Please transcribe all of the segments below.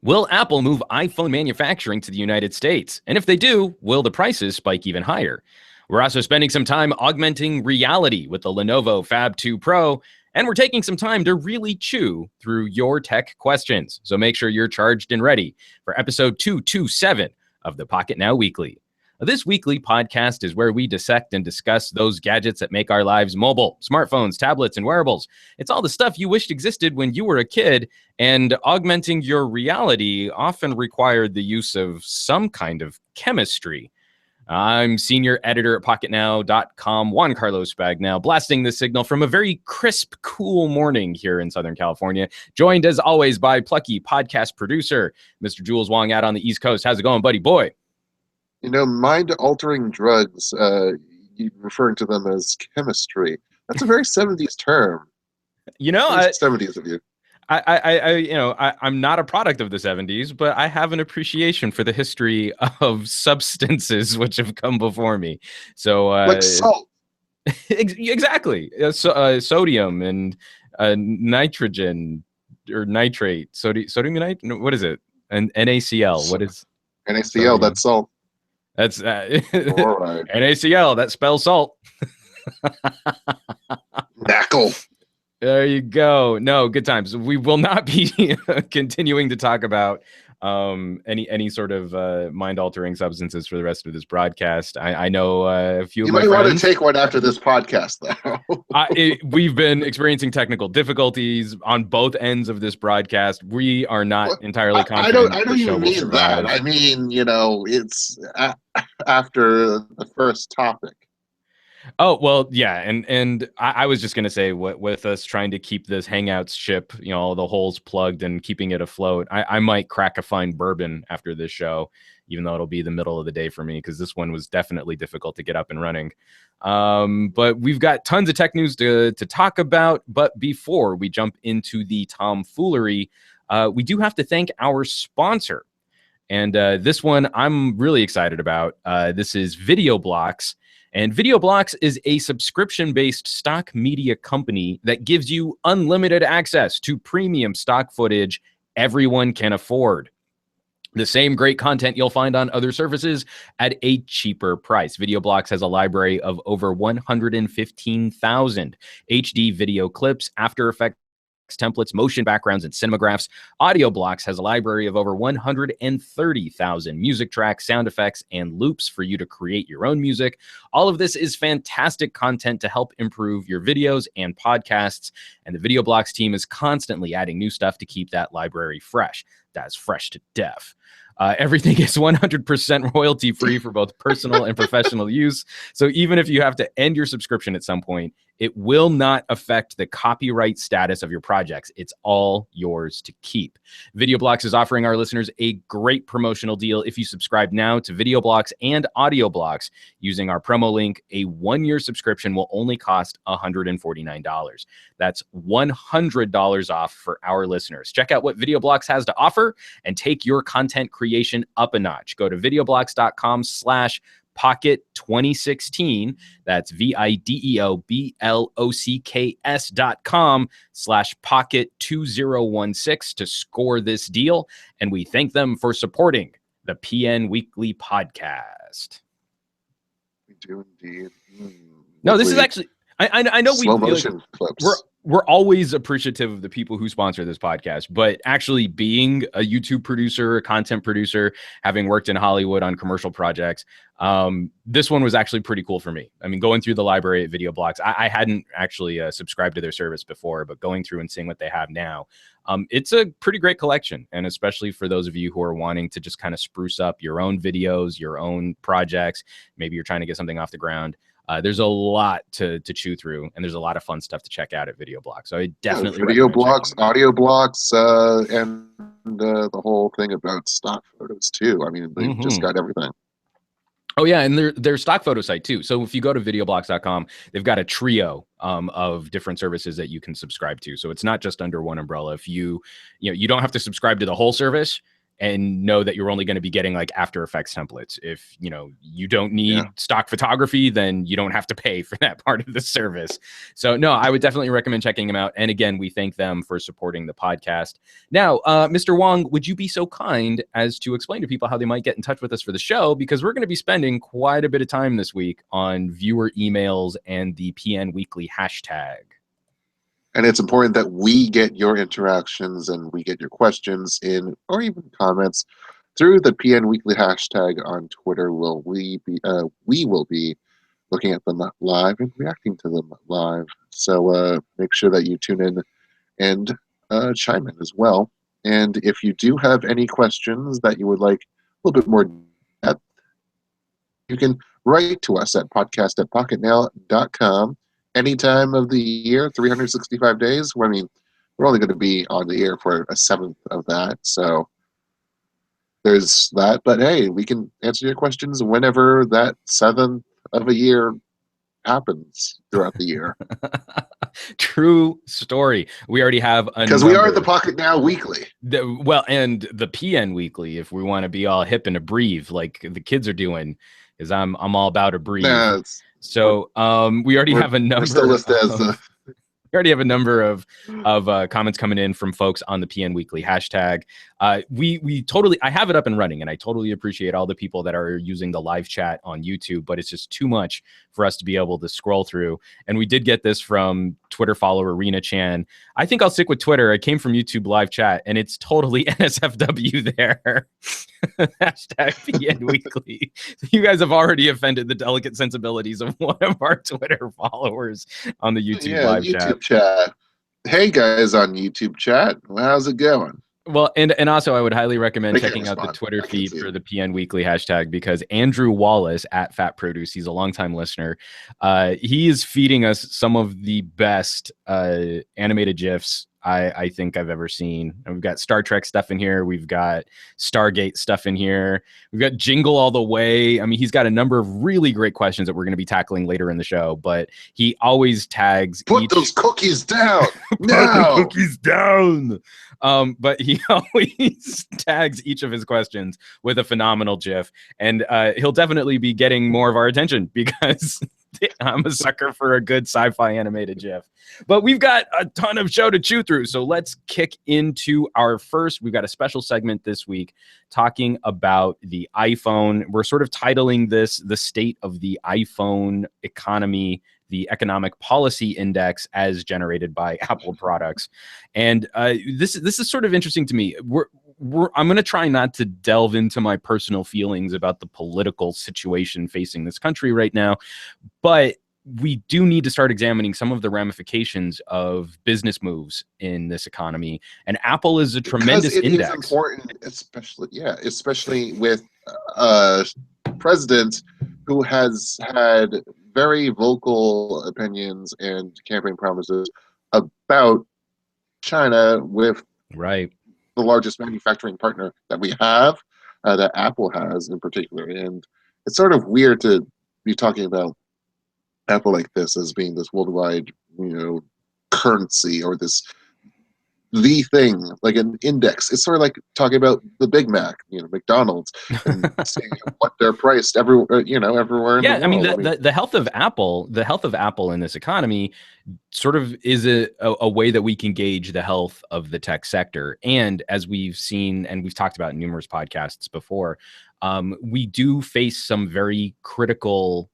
Will Apple move iPhone manufacturing to the United States? And if they do, will the prices spike even higher? We're also spending some time augmenting reality with the Lenovo Phab Pro, and we're taking some time to really chew through your tech questions. So make sure you're charged and ready for episode 227 of the Pocketnow Weekly. This weekly podcast is where we dissect and discuss those gadgets that make our lives mobile, smartphones, tablets, and wearables. It's all the stuff you wished existed when you were a kid, and augmenting your reality often required the use of some kind of chemistry. I'm senior editor at Pocketnow.com, Juan Carlos Bagnell, blasting the signal from a very crisp, cool morning here in Southern California, joined as always by plucky podcast producer, Mr. Jules Wong out on the East Coast. How's it going, buddy boy? You know, mind-altering drugs, referring to them as chemistry. That's a very 70s term. You know, 70s of you. I'm not a product of the 70s, but I have an appreciation for the history of substances which have come before me. So, like salt. Exactly. Sodium and nitrogen or nitrate. Sodium nitrate. What is it? And NaCl. What is NaCl? Sodium? That's salt. That's All right. NaCl. That spells salt. Knackle. There you go. No, good times. We will not be continuing to talk about any sort of mind-altering substances for the rest of this broadcast. I know a few of my friends. You might want to take one after this podcast, though. We've been experiencing technical difficulties on both ends of this broadcast. We are not entirely confident. I don't even mean that. I mean, you know, it's after the first topic. Oh, well, yeah. And I was just going to say, with us trying to keep this Hangouts ship, you know, the holes plugged and keeping it afloat, I might crack a fine bourbon after this show, even though it'll be the middle of the day for me, because this one was definitely difficult to get up and running. But we've got tons of tech news to talk about. But before we jump into the tomfoolery, we do have to thank our sponsor. And this one I'm really excited about. This is Videoblocks. And Videoblocks is a subscription-based stock media company that gives you unlimited access to premium stock footage everyone can afford. The same great content you'll find on other services at a cheaper price. Videoblocks has a library of over 115,000 HD video clips, After Effects templates, motion backgrounds, and cinemagraphs. Audioblocks has a library of over 130,000 music tracks, sound effects, and loops for you to create your own music. All of this is fantastic content to help improve your videos and podcasts, and the Videoblocks team is constantly adding new stuff to keep that library fresh. That's fresh to death. Everything is 100% royalty free for both personal and professional use. So even if you have to end your subscription at some point, it will not affect the copyright status of your projects. It's all yours to keep. Videoblocks is offering our listeners a great promotional deal. If you subscribe now to Videoblocks and Audioblocks using our promo link, a 1-year subscription will only cost $149. That's $100 off for our listeners. Check out what Videoblocks has to offer and take your content creation up a notch. Go to videoblocks.com/Pocket 2016. That's videoblocks.com/Pocket 2016 to score this deal. And we thank them for supporting the PN Weekly Podcast. We do indeed. No, this is actually, I know slow motion clips. We're always appreciative of the people who sponsor this podcast, but actually being a YouTube producer, a content producer, having worked in Hollywood on commercial projects, this one was actually pretty cool for me. I mean, going through the library at Videoblocks, I hadn't actually subscribed to their service before, but going through and seeing what they have now, it's a pretty great collection. And especially for those of you who are wanting to just kind of spruce up your own videos, your own projects, maybe you're trying to get something off the ground. There's a lot to chew through, and there's a lot of fun stuff to check out at Videoblocks. So I definitely Videoblocks, Audioblocks, and the whole thing about stock photos too. I mean, they just got everything. Oh yeah, and their stock photo site too. So if you go to videoblocks.com, they've got a trio of different services that you can subscribe to. So it's not just under one umbrella. If you don't have to subscribe to the whole service. and know that you're only going to be getting like After Effects templates. If you don't need stock photography, then you don't have to pay for that part of the service. So no, I would definitely recommend checking them out. And again, we thank them for supporting the podcast. Now, Mr. Wong, would you be so kind as to explain to people how they might get in touch with us for the show? Because we're going to be spending quite a bit of time this week on viewer emails and the PN Weekly hashtag. And it's important that we get your interactions and we get your questions in, or even comments, through the PN Weekly hashtag on Twitter. We will be looking at them live and reacting to them live. So make sure that you tune in and chime in as well. And if you do have any questions that you would like a little bit more depth, you can write to us at podcast@pocketnow.com. Any time of the year, 365 days. I mean, we're only going to be on the air for a seventh of that, so there's that. But hey, we can answer your questions whenever that seventh of a year happens throughout the year. True story. We already have because we are the Pocketnow Weekly. And the PN Weekly, if we want to be all hip and a breathe like the kids are doing, is I'm all about a breathe. So we already have a number. We already have a number of comments coming in from folks on the PN Weekly hashtag. We totally, I have it up and running, and I totally appreciate all the people that are using the live chat on YouTube, but it's just too much for us to be able to scroll through. And we did get this from Twitter follower Rena Chan. I think I'll stick with Twitter. It came from YouTube live chat, and it's totally NSFW there. Hashtag PN Weekly. You guys have already offended the delicate sensibilities of one of our Twitter followers on the YouTube live chat. Hey guys on YouTube chat, how's it going? Well, and also I would highly recommend checking out the Twitter feed for the PN Weekly hashtag, because Andrew Wallace at Phab Pro, he's a longtime listener. He is feeding us some of the best animated GIFs I think I've ever seen. And we've got Star Trek stuff in here. We've got Stargate stuff in here. We've got Jingle All the Way. I mean, he's got a number of really great questions that we're going to be tackling later in the show, but he always tags those cookies down. Put the cookies down. But he always tags each of his questions with a phenomenal GIF, and he'll definitely be getting more of our attention because I'm a sucker for a good sci-fi animated GIF. But we've got a ton of show to chew through, so let's kick into our first. We've got a special segment this week talking about the iPhone. We're sort of titling this "The State of the iPhone Economy, the Economic Policy Index as generated by Apple products." And this is sort of interesting to me. I'm going to try not to delve into my personal feelings about the political situation facing this country right now, but we do need to start examining some of the ramifications of business moves in this economy. And Apple is a tremendous index. It's important, especially with a president who has had very vocal opinions and campaign promises about China with the largest manufacturing partner that we have, that Apple has in particular. And it's sort of weird to be talking about Apple like this as being this worldwide, currency, or the thing, like an index. It's sort of like talking about the Big Mac, McDonald's, and seeing what they're priced everywhere in the world. Yeah, I mean, the health of Apple in this economy sort of is a way that we can gauge the health of the tech sector. And as we've seen, and we've talked about in numerous podcasts before, we do face some very critical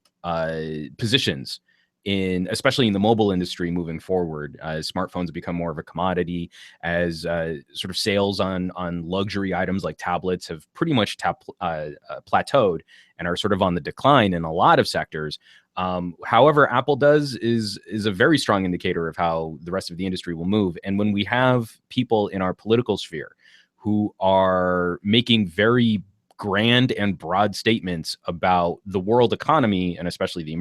positions especially in the mobile industry moving forward, as smartphones become more of a commodity, as sort of sales on luxury items like tablets have pretty much plateaued and are sort of on the decline in a lot of sectors. However, Apple is a very strong indicator of how the rest of the industry will move. And when we have people in our political sphere who are making very grand and broad statements about the world economy, and especially the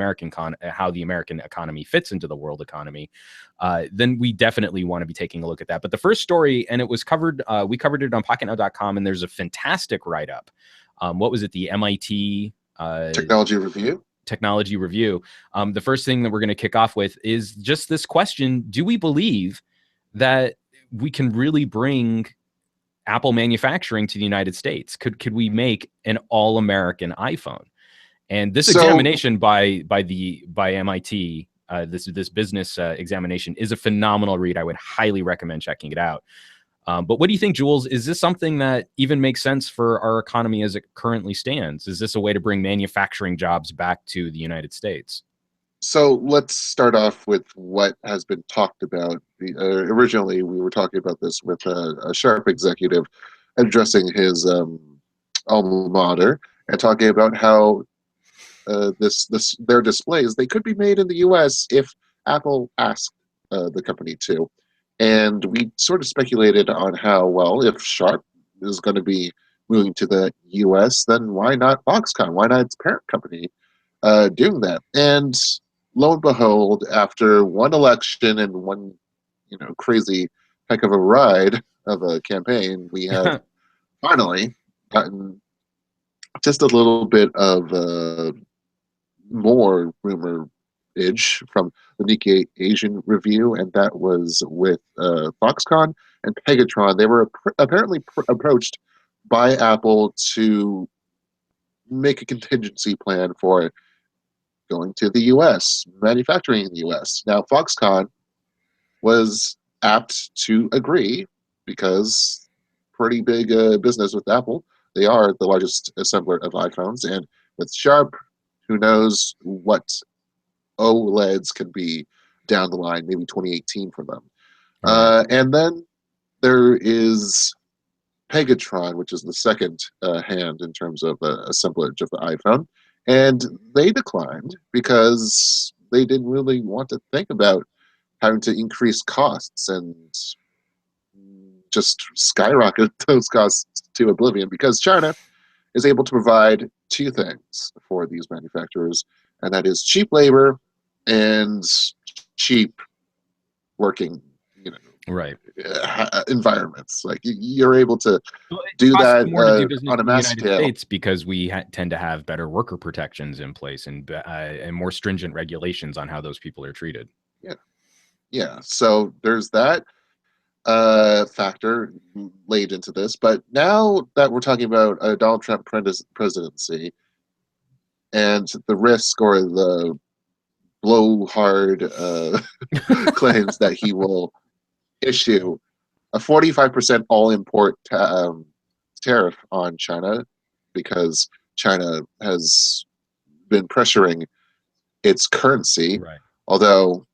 how the American economy fits into the world economy, then we definitely want to be taking a look at that. But the first story, and it was covered, we covered it on Pocketnow.com, and there's a fantastic write-up. What was it? The MIT Technology Review. The first thing that we're going to kick off with is just this question: do we believe that we can really bring Apple manufacturing to the United States? Could we make an all-American iPhone? And this examination by MIT, this business examination, is a phenomenal read. I would highly recommend checking it out. But what do you think, Jules? Is this something that even makes sense for our economy as it currently stands? Is this a way to bring manufacturing jobs back to the United States? So let's start off with what has been talked about. Originally, we were talking about this with a Sharp executive addressing his alma mater and talking about how their displays, they could be made in the U.S. if Apple asked the company to. And we sort of speculated on how, well, if Sharp is going to be moving to the U.S., then why not Foxconn? Why not its parent company doing that? And lo and behold, after one election and one, crazy heck of a ride of a campaign, we have finally gotten just a little bit of more rumor-age from the Nikkei Asian Review, and that was with Foxconn and Pegatron. They were apparently approached by Apple to make a contingency plan for going to the U.S., manufacturing in the U.S. Now, Foxconn was apt to agree because pretty big business with Apple. They are the largest assembler of iPhones, and with Sharp, who knows what OLEDs can be down the line, maybe 2018 for them. Right. And then there is Pegatron, which is the second hand in terms of assemblage of the iPhone. And they declined because they didn't really want to think about having to increase costs and just skyrocket those costs to oblivion, because China is able to provide two things for these manufacturers, and that is cheap labor and cheap working, Right. environments. Like you're able to do Costs that more to do business on a in the mass United scale. States because we tend to have better worker protections in place and more stringent regulations on how those people are treated. Yeah. So there's that factor laid into this. But now that we're talking about Donald Trump presidency and the risk or the blowhard claims that he will issue a 45% all-import tariff on China, because China has been pressuring its currency, Right. although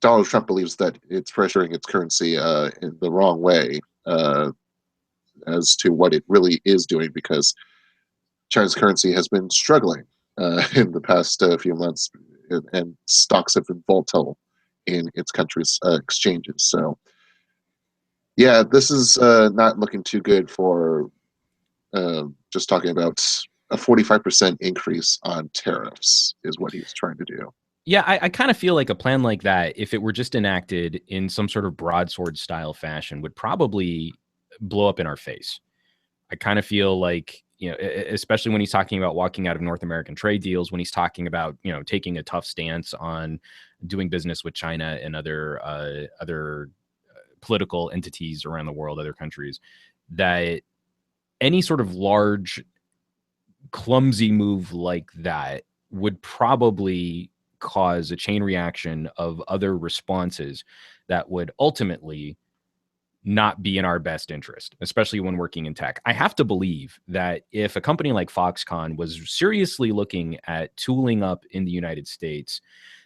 Donald Trump believes that it's pressuring its currency in the wrong way as to what it really is doing, because China's currency has been struggling in the past few months, and stocks have been volatile in its country's exchanges. So, yeah, this is not looking too good for just talking about a 45% increase on tariffs is what he's trying to do. Yeah, I kind of feel like a plan like that, if it were just enacted in some sort of broadsword style fashion, would probably blow up in our face. I kind of feel like, especially when he's talking about walking out of North American trade deals, when he's talking about, taking a tough stance on doing business with China and other political entities around the world, other countries, that any sort of large, clumsy move like that would probably cause a chain reaction of other responses that would ultimately not be in our best interest, especially when working in tech. I have to believe that if a company like Foxconn was seriously looking at tooling up in the United States,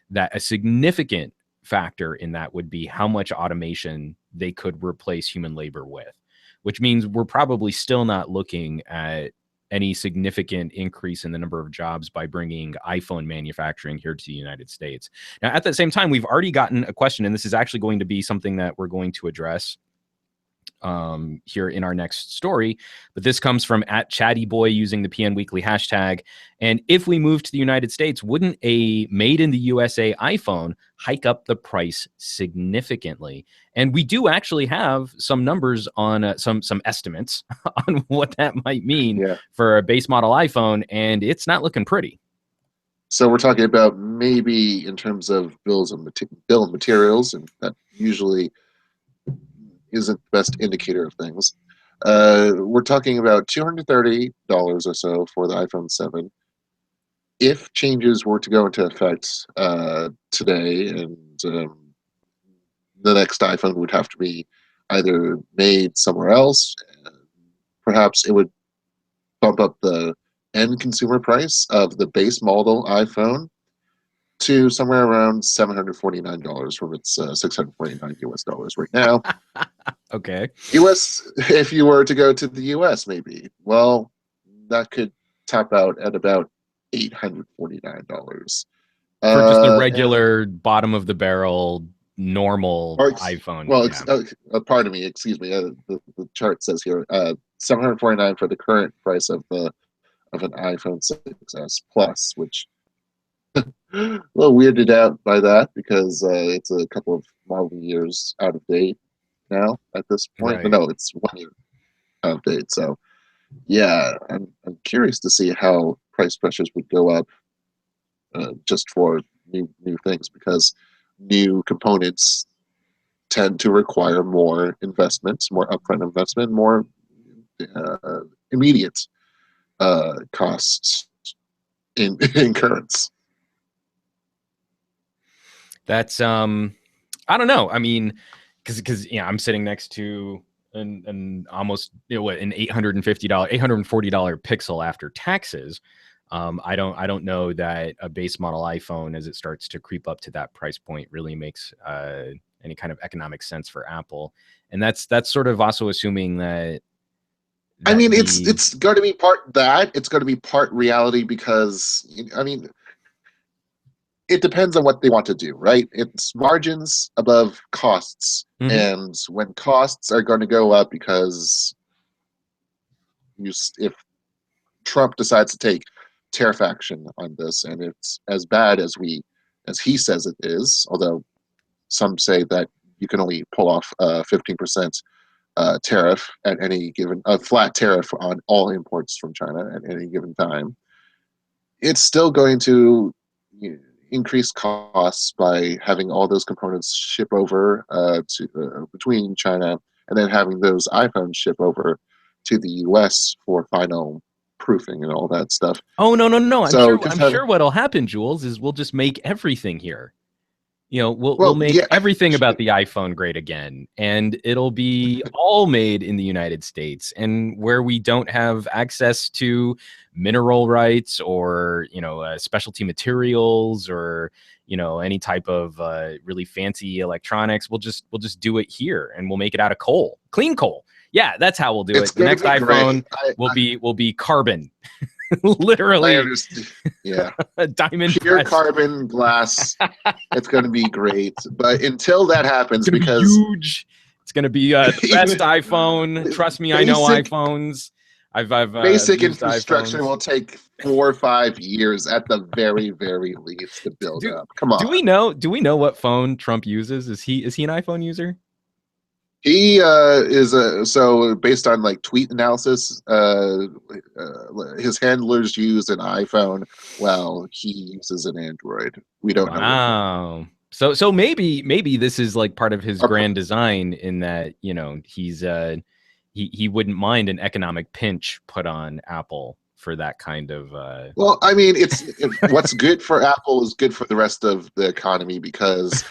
that a significant factor in that would be how much automation they could replace human labor with, which means we're probably still not looking at any significant increase in the number of jobs by bringing iPhone manufacturing here to the United States. Now, at the same time, we've already gotten a question, and this is actually going to be something that we're going to address here in our next story, but this comes from @ChattyBoy using the PN Weekly hashtag. And if we move to the United States, wouldn't a made in the USA iPhone hike up the price significantly? And we do actually have some numbers on some estimates on what that might mean for a base model iPhone, and it's not looking pretty. So we're talking about maybe in terms of bill of materials, and that usually isn't the best indicator of things. We're talking about $230 or so for the iPhone 7. If changes were to go into effect today, and the next iPhone would have to be either made somewhere else, perhaps it would bump up the end consumer price of the base model iPhone to somewhere around $749 from its $649 right now. Okay. US, if you were to go to the US, maybe, well, that could top out at about $849. For just the And regular bottom of the barrel normal iPhone. well, Yeah. pardon me, excuse me. The chart says here $749 for the current price of an iPhone 6s Plus, which a little weirded out by that because it's a couple of model years out of date now at this point. But Right. no, it's 1 year out of date. So yeah, I'm curious to see how price pressures would go up just for new things, because new components tend to require more investments, more upfront investment, more immediate costs in incurrence. That's I don't know. I mean, because yeah, I'm sitting next to an almost an $840 Pixel after taxes. I don't know that a base model iPhone, as it starts to creep up to that price point, really makes any kind of economic sense for Apple. And that's sort of also assuming that I mean, it's going to be part that, it's going to be part reality, because I mean, it depends on what they want to do, right? It's margins above costs. And when costs are going to go up because if Trump decides to take tariff action on this, and it's as bad as he says it is, although some say that you can only pull off 15% tariff at any given, flat tariff on all imports from China at any given time, it's still going to increase costs by having all those components ship over between China, and then having those iPhones ship over to the US for final proofing and all that stuff. Oh no. So I'm sure what'll happen, Jules, is we'll just make everything here. We'll make everything about the iPhone great again, and it'll be all made in the United States, and where we don't have access to mineral rights or specialty materials or any type of really fancy electronics, we'll just do it here, and we'll make it out of clean coal. Yeah, that's how we'll do it. The next iPhone will be carbon. Literally. I understand. Yeah. Diamond pure pressed. Carbon glass. It's going to be great. But until that happens, because huge, it's going to be the best iPhone. Trust me, I know iPhones. I've basic used infrastructure iPhones. will take 4 or 5 years at the very, very least to build up. Come on. Do we know what phone Trump uses? Is he an iPhone user? He is so based on like tweet analysis, his handlers use an iPhone while he uses an Android. We don't know. Wow. So maybe this is like part of his grand design, in that he's he wouldn't mind an economic pinch put on Apple for that kind of well, I mean, what's good for Apple is good for the rest of the economy, because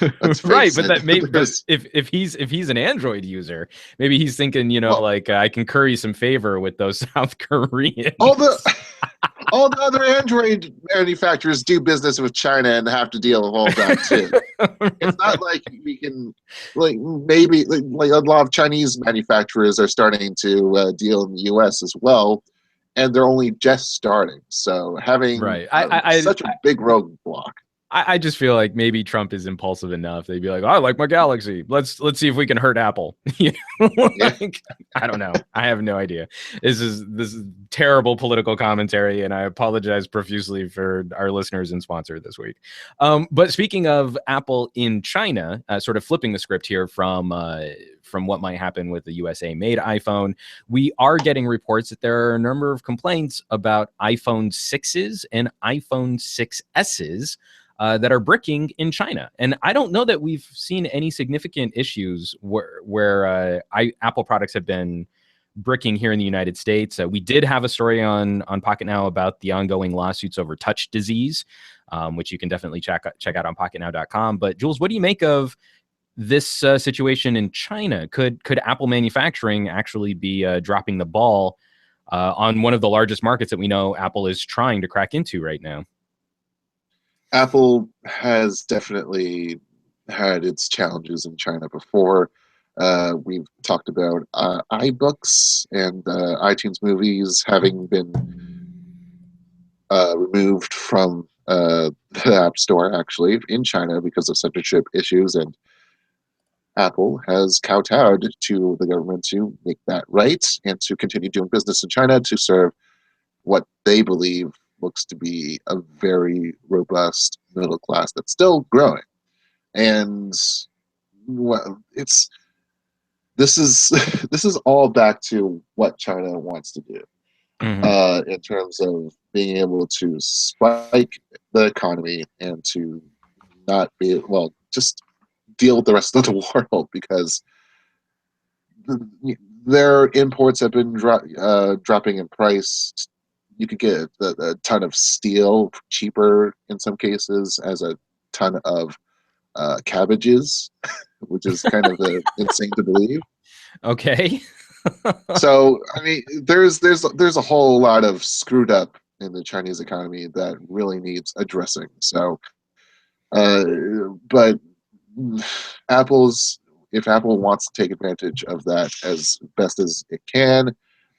right, but that maybe if he's an Android user, maybe he's thinking, like I can curry some favor with those South Koreans. All the other Android manufacturers do business with China and have to deal with all that too. It's not like we can, like, maybe like a lot of Chinese manufacturers are starting to deal in the U.S. as well, and they're only just starting. So having such a big roadblock. I just feel like maybe Trump is impulsive enough. They'd be like, I like my Galaxy. Let's see if we can hurt Apple. Like, I don't know. I have no idea. This is terrible political commentary, and I apologize profusely for our listeners and sponsor this week. But speaking of Apple in China, sort of flipping the script here from what might happen with the USA-made iPhone, we are getting reports that there are a number of complaints about iPhone 6s and iPhone 6s that are bricking in China. And I don't know that we've seen any significant issues where Apple products have been bricking here in the United States. We did have a story on Pocketnow about the ongoing lawsuits over touch disease, which you can definitely check out on pocketnow.com. But Jules, what do you make of this situation in China? Could Apple manufacturing actually be dropping the ball on one of the largest markets that we know Apple is trying to crack into right now? Apple has definitely had its challenges in China before. We've talked about iBooks and iTunes movies having been removed from the App Store, actually, in China because of censorship issues, and Apple has kowtowed to the government to make that right and to continue doing business in China to serve what they believe looks to be a very robust middle class that's still growing. And well, this is this is all back to what China wants to do in terms of being able to spike the economy and to not be just deal with the rest of the world, because their imports have been dropping in price. You could get a ton of steel cheaper in some cases as a ton of cabbages, which is kind of insane to believe. Okay. So I mean, there's a whole lot of screwed up in the Chinese economy that really needs addressing. So, but if Apple wants to take advantage of that as best as it can,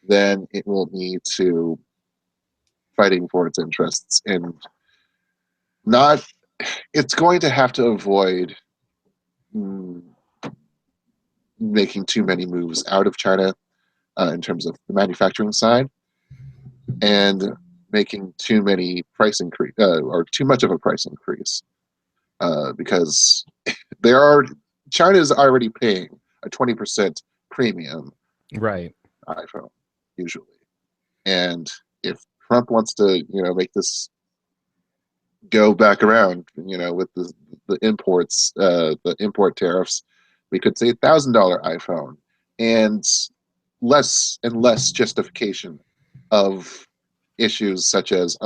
then it will need to fighting for its interests, and it's going to have to avoid making too many moves out of China in terms of the manufacturing side, and making too many price increase or too much of a price increase, because China is already paying a 20% premium, right, iPhone usually, and if Trump wants to make this go back around, with the imports, the import tariffs, we could say $1,000 iPhone, and less and less justification of issues such as,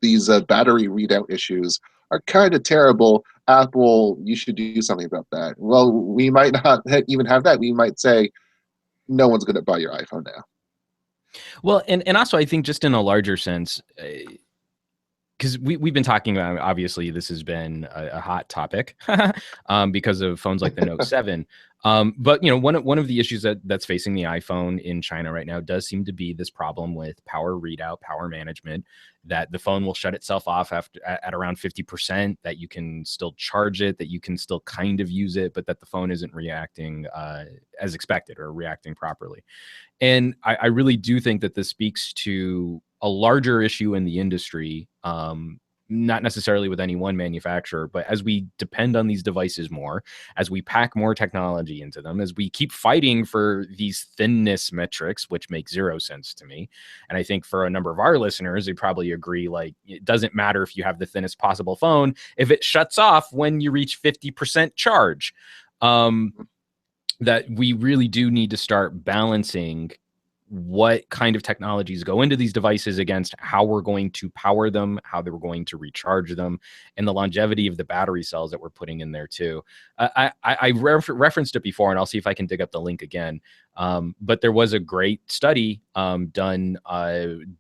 these battery readout issues are kind of terrible. Apple, you should do something about that. Well, we might not even have that. We might say, no one's going to buy your iPhone now. Well, and also I think just in a larger sense, because we've been talking about, obviously this has been a hot topic because of phones like the Note 7. But one of the issues that's facing the iPhone in China right now does seem to be this problem with power readout, power management, that the phone will shut itself off at around 50%, that you can still charge it, that you can still kind of use it, but that the phone isn't reacting as expected or reacting properly. And I really do think that this speaks to a larger issue in the industry, not necessarily with any one manufacturer, but as we depend on these devices more, as we pack more technology into them, as we keep fighting for these thinness metrics, which make zero sense to me. And I think for a number of our listeners, they probably agree, like, it doesn't matter if you have the thinnest possible phone, if it shuts off when you reach 50% charge. That we really do need to start balancing what kind of technologies go into these devices against how we're going to power them, how they were going to recharge them, and the longevity of the battery cells that we're putting in there too. I referenced it before, and I'll see if I can dig up the link again. But there was a great study done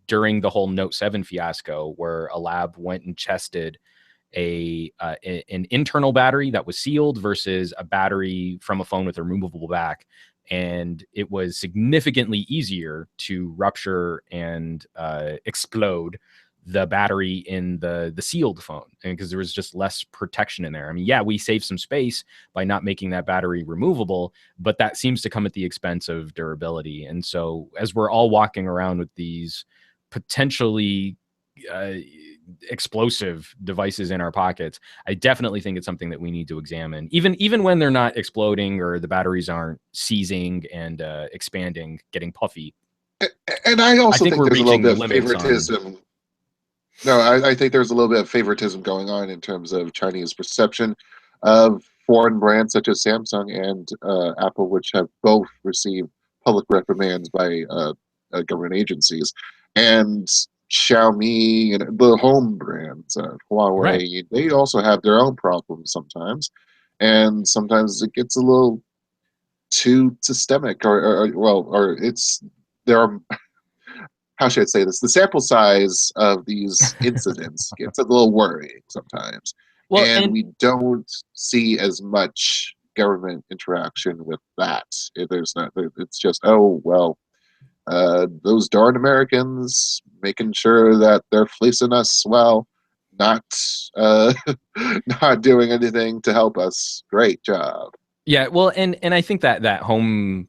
during the whole Note 7 fiasco, where a lab went and tested an internal battery that was sealed versus a battery from a phone with a removable back. And it was significantly easier to rupture and explode the battery in the sealed phone, and because there was just less protection in there. I mean, yeah, we save some space by not making that battery removable, but that seems to come at the expense of durability. And so as we're all walking around with these potentially explosive devices in our pockets, I definitely think it's something that we need to examine, even when they're not exploding or the batteries aren't seizing and expanding, getting puffy. And I also think we're there's a little reaching bit the of limits favoritism. No, I think there's a little bit of favoritism going on in terms of Chinese perception of foreign brands such as Samsung and Apple, which have both received public reprimands by government agencies. And Xiaomi and the home brands, Huawei, Right. they also have their own problems sometimes. And sometimes it gets a little too systemic, or it's there are how should I say this? The sample size of these incidents gets a little worrying sometimes, Well, and and we don't see as much government interaction with that. There's not. It's just, oh well, those darn Americans making sure that they're fleecing us, well, not uh, not doing anything to help us. Great job. yeah, well, and I think that home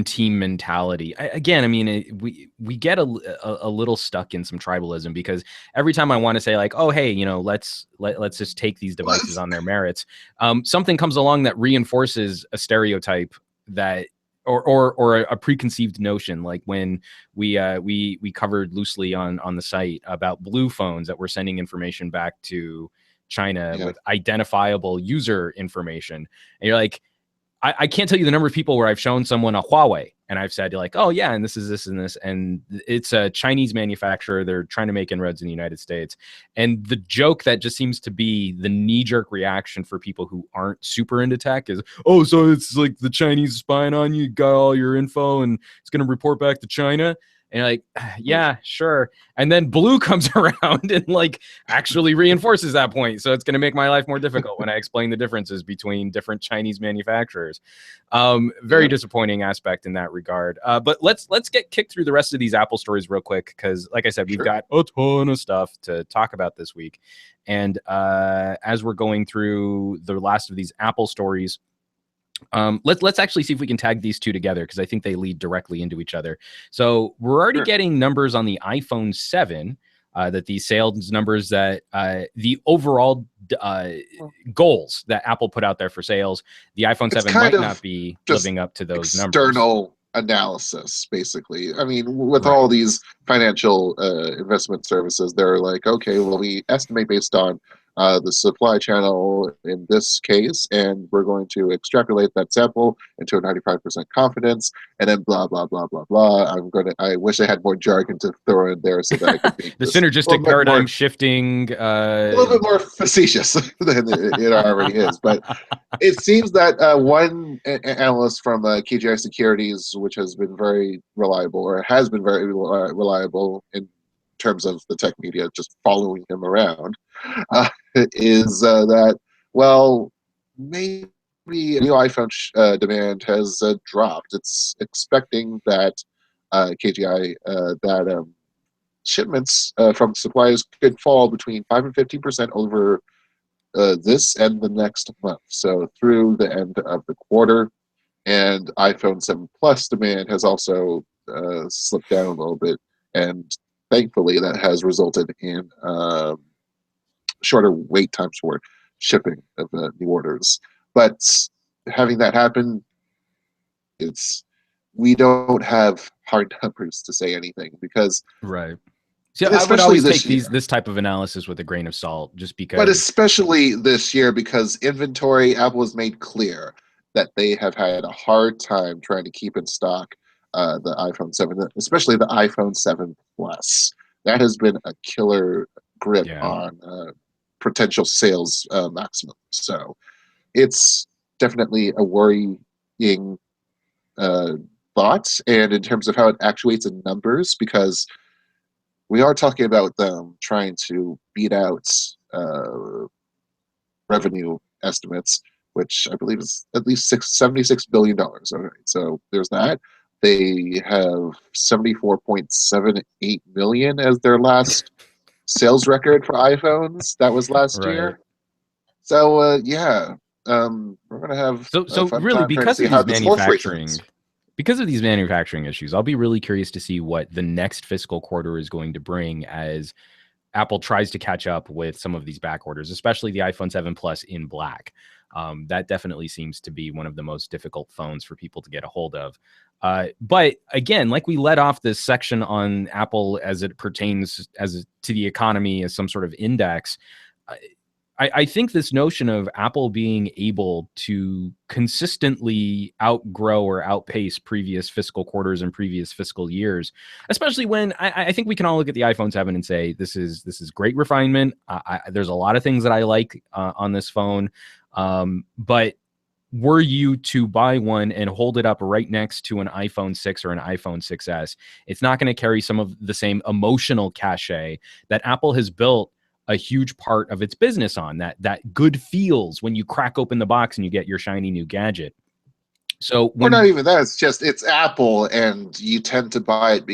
team mentality. Again, I mean, we get a little stuck in some tribalism because every time I want to say like, oh, hey, let's just take these devices on their merits, something comes along that reinforces a stereotype that. Or a preconceived notion, like when we covered loosely on the site about blue phones that were sending information back to China Yeah. with identifiable user information. And you're like, I can't tell you the number of people where I've shown someone a Huawei and I've said like, oh yeah, and this is this and this, and it's a Chinese manufacturer. They're trying to make inroads in the United States. And the joke that just seems to be the knee-jerk reaction for people who aren't super into tech is, oh, so it's like the Chinese spying on you, got all your info, and it's going to report back to China. And you're like, yeah, sure. And then blue comes around and like actually reinforces that point. So it's going to make my life more difficult when I explain the differences between different Chinese manufacturers. Very Yeah. disappointing aspect in that regard. But let's get kicked through the rest of these Apple stories real quick, because like I said, we've Sure. got a ton of stuff to talk about this week. And as we're going through the last of these Apple stories, let's actually see if we can tag these two together, because I think they lead directly into each other. So we're already Sure. getting numbers on the iPhone 7, that the sales numbers, that the overall goals that Apple put out there for sales, the iPhone It's 7 kind might of not be just living up to those numbers. external analysis, basically. I mean, with all Right. these financial investment services, they're like, okay, well, we estimate based on the supply channel in this case, and we're going to extrapolate that sample into a 95% confidence, and then blah blah blah blah blah. I wish I had more jargon to throw in there so that I could make The this a synergistic little bit paradigm more shifting. facetious than it already is. But it seems that one analyst from KGI Securities, which has been very reliable, or has been very reliable in terms of the tech media, just following him around, is that, well, maybe new iPhone demand has dropped. It's expecting that KGI that shipments from suppliers could fall between 5 and 15% over this and the next month. So through the end of the quarter, and iPhone 7 Plus demand has also slipped down a little bit, and thankfully that has resulted in shorter wait times for shipping of new orders. But having that happen, it's we don't have hard numbers to say anything because, Right. So and I would especially always take this year. this type of analysis with a grain of salt, just But because. especially this year, because inventory, Apple has made clear that they have had a hard time trying to keep in stock the iPhone 7, especially the iPhone 7 Plus. That has been a killer grip Yeah. on potential sales maximum. So it's definitely a worrying uh, thought. And in terms of how it actuates in numbers, because we are talking about them trying to beat out revenue estimates, which I believe is at least $76 billion. All right, so there's that. They have 74.78 million as their last sales record for iPhones. That was last Right. year. So yeah, we're gonna have a So fun really, time trying to because see of how these this horse race ends. manufacturing issues, I'll be really curious to see what the next fiscal quarter is going to bring as Apple tries to catch up with some of these back orders, especially the iPhone 7 Plus in black. That definitely seems to be one of the most difficult phones for people to get a hold of. But again, like we led off this section on Apple as it pertains to the economy as some sort of index, I think this notion of Apple being able to consistently outgrow or outpace previous fiscal quarters and previous fiscal years, especially when I think we can all look at the iPhone 7 and say this is great refinement. There's a lot of things that I like on this phone, but were you to buy one and hold it up right next to an iPhone 6 or an iPhone 6S, it's not going to carry some of the same emotional cachet that Apple has built a huge part of its business on, that good feels when you crack open the box and you get your shiny new gadget. So or not even that, it's Apple, and you tend to buy it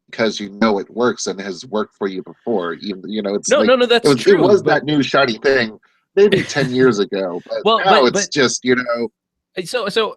because you know it works and has worked for you before. Even it's no, that's true. It was that new shiny thing maybe 10 years ago, but now it's just So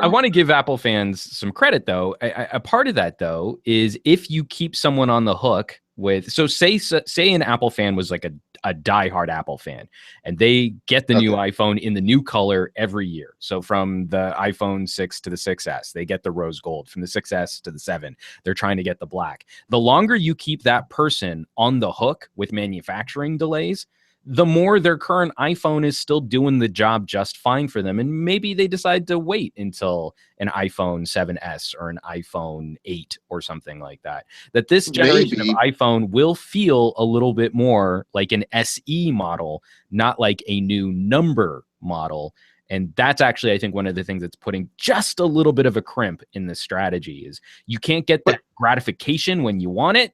I want to give Apple fans some credit, though. A part of that, though, is if you keep someone on the hook with, say an Apple fan was like a diehard Apple fan, and they get the new iPhone in the new color every year. So from the iPhone 6 to the 6S, they get the rose gold. From the 6S to the 7, they're trying to get the black. The longer you keep that person on the hook with manufacturing delays, the more their current iPhone is still doing the job just fine for them. And maybe they decide to wait until an iPhone 7S or an iPhone 8 or something like that. That this generation of iPhone will feel a little bit more like an SE model, not like a new number model. And that's actually, I think, one of the things that's putting just a little bit of a crimp in this strategy is you can't get that gratification when you want it.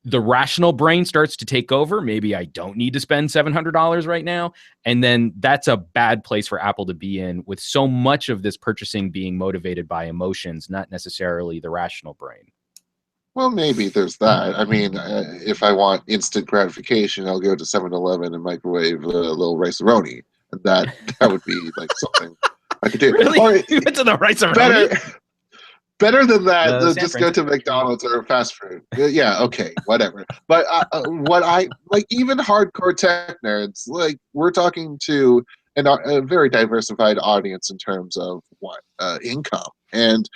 The rational brain starts to take over. Maybe I don't need to spend $700 right now. And then that's a bad place for Apple to be in, with so much of this purchasing being motivated by emotions, not necessarily the rational brain. Well, maybe there's that. I mean, if I want instant gratification, I'll go to 7-Eleven and microwave a little rice-a-roni. And that would be like something I could do. Really? You went to the rice-a-roni? Better than that, just go to McDonald's or fast food. Yeah, okay, whatever. But what I like, even hardcore tech nerds, like, we're talking to a very diversified audience in terms of income, and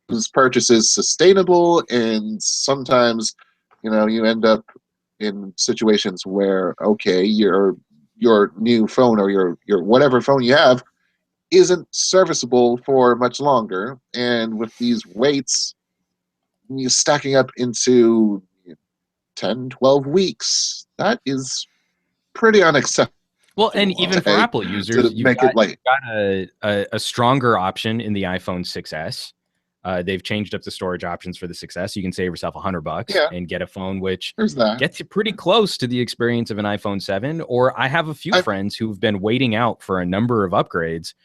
this purchase is sustainable. And sometimes, you end up in situations where your new phone or your whatever phone you have isn't serviceable for much longer, and with these waits stacking up into 10-12 weeks, that is pretty unacceptable. Well, and even for Apple users, you've got a stronger option in the iPhone 6S. They've changed up the storage options for the 6S. You can save yourself $100 and get a phone which gets you pretty close to the experience of an iPhone 7. Or I have a few friends who've been waiting out for a number of upgrades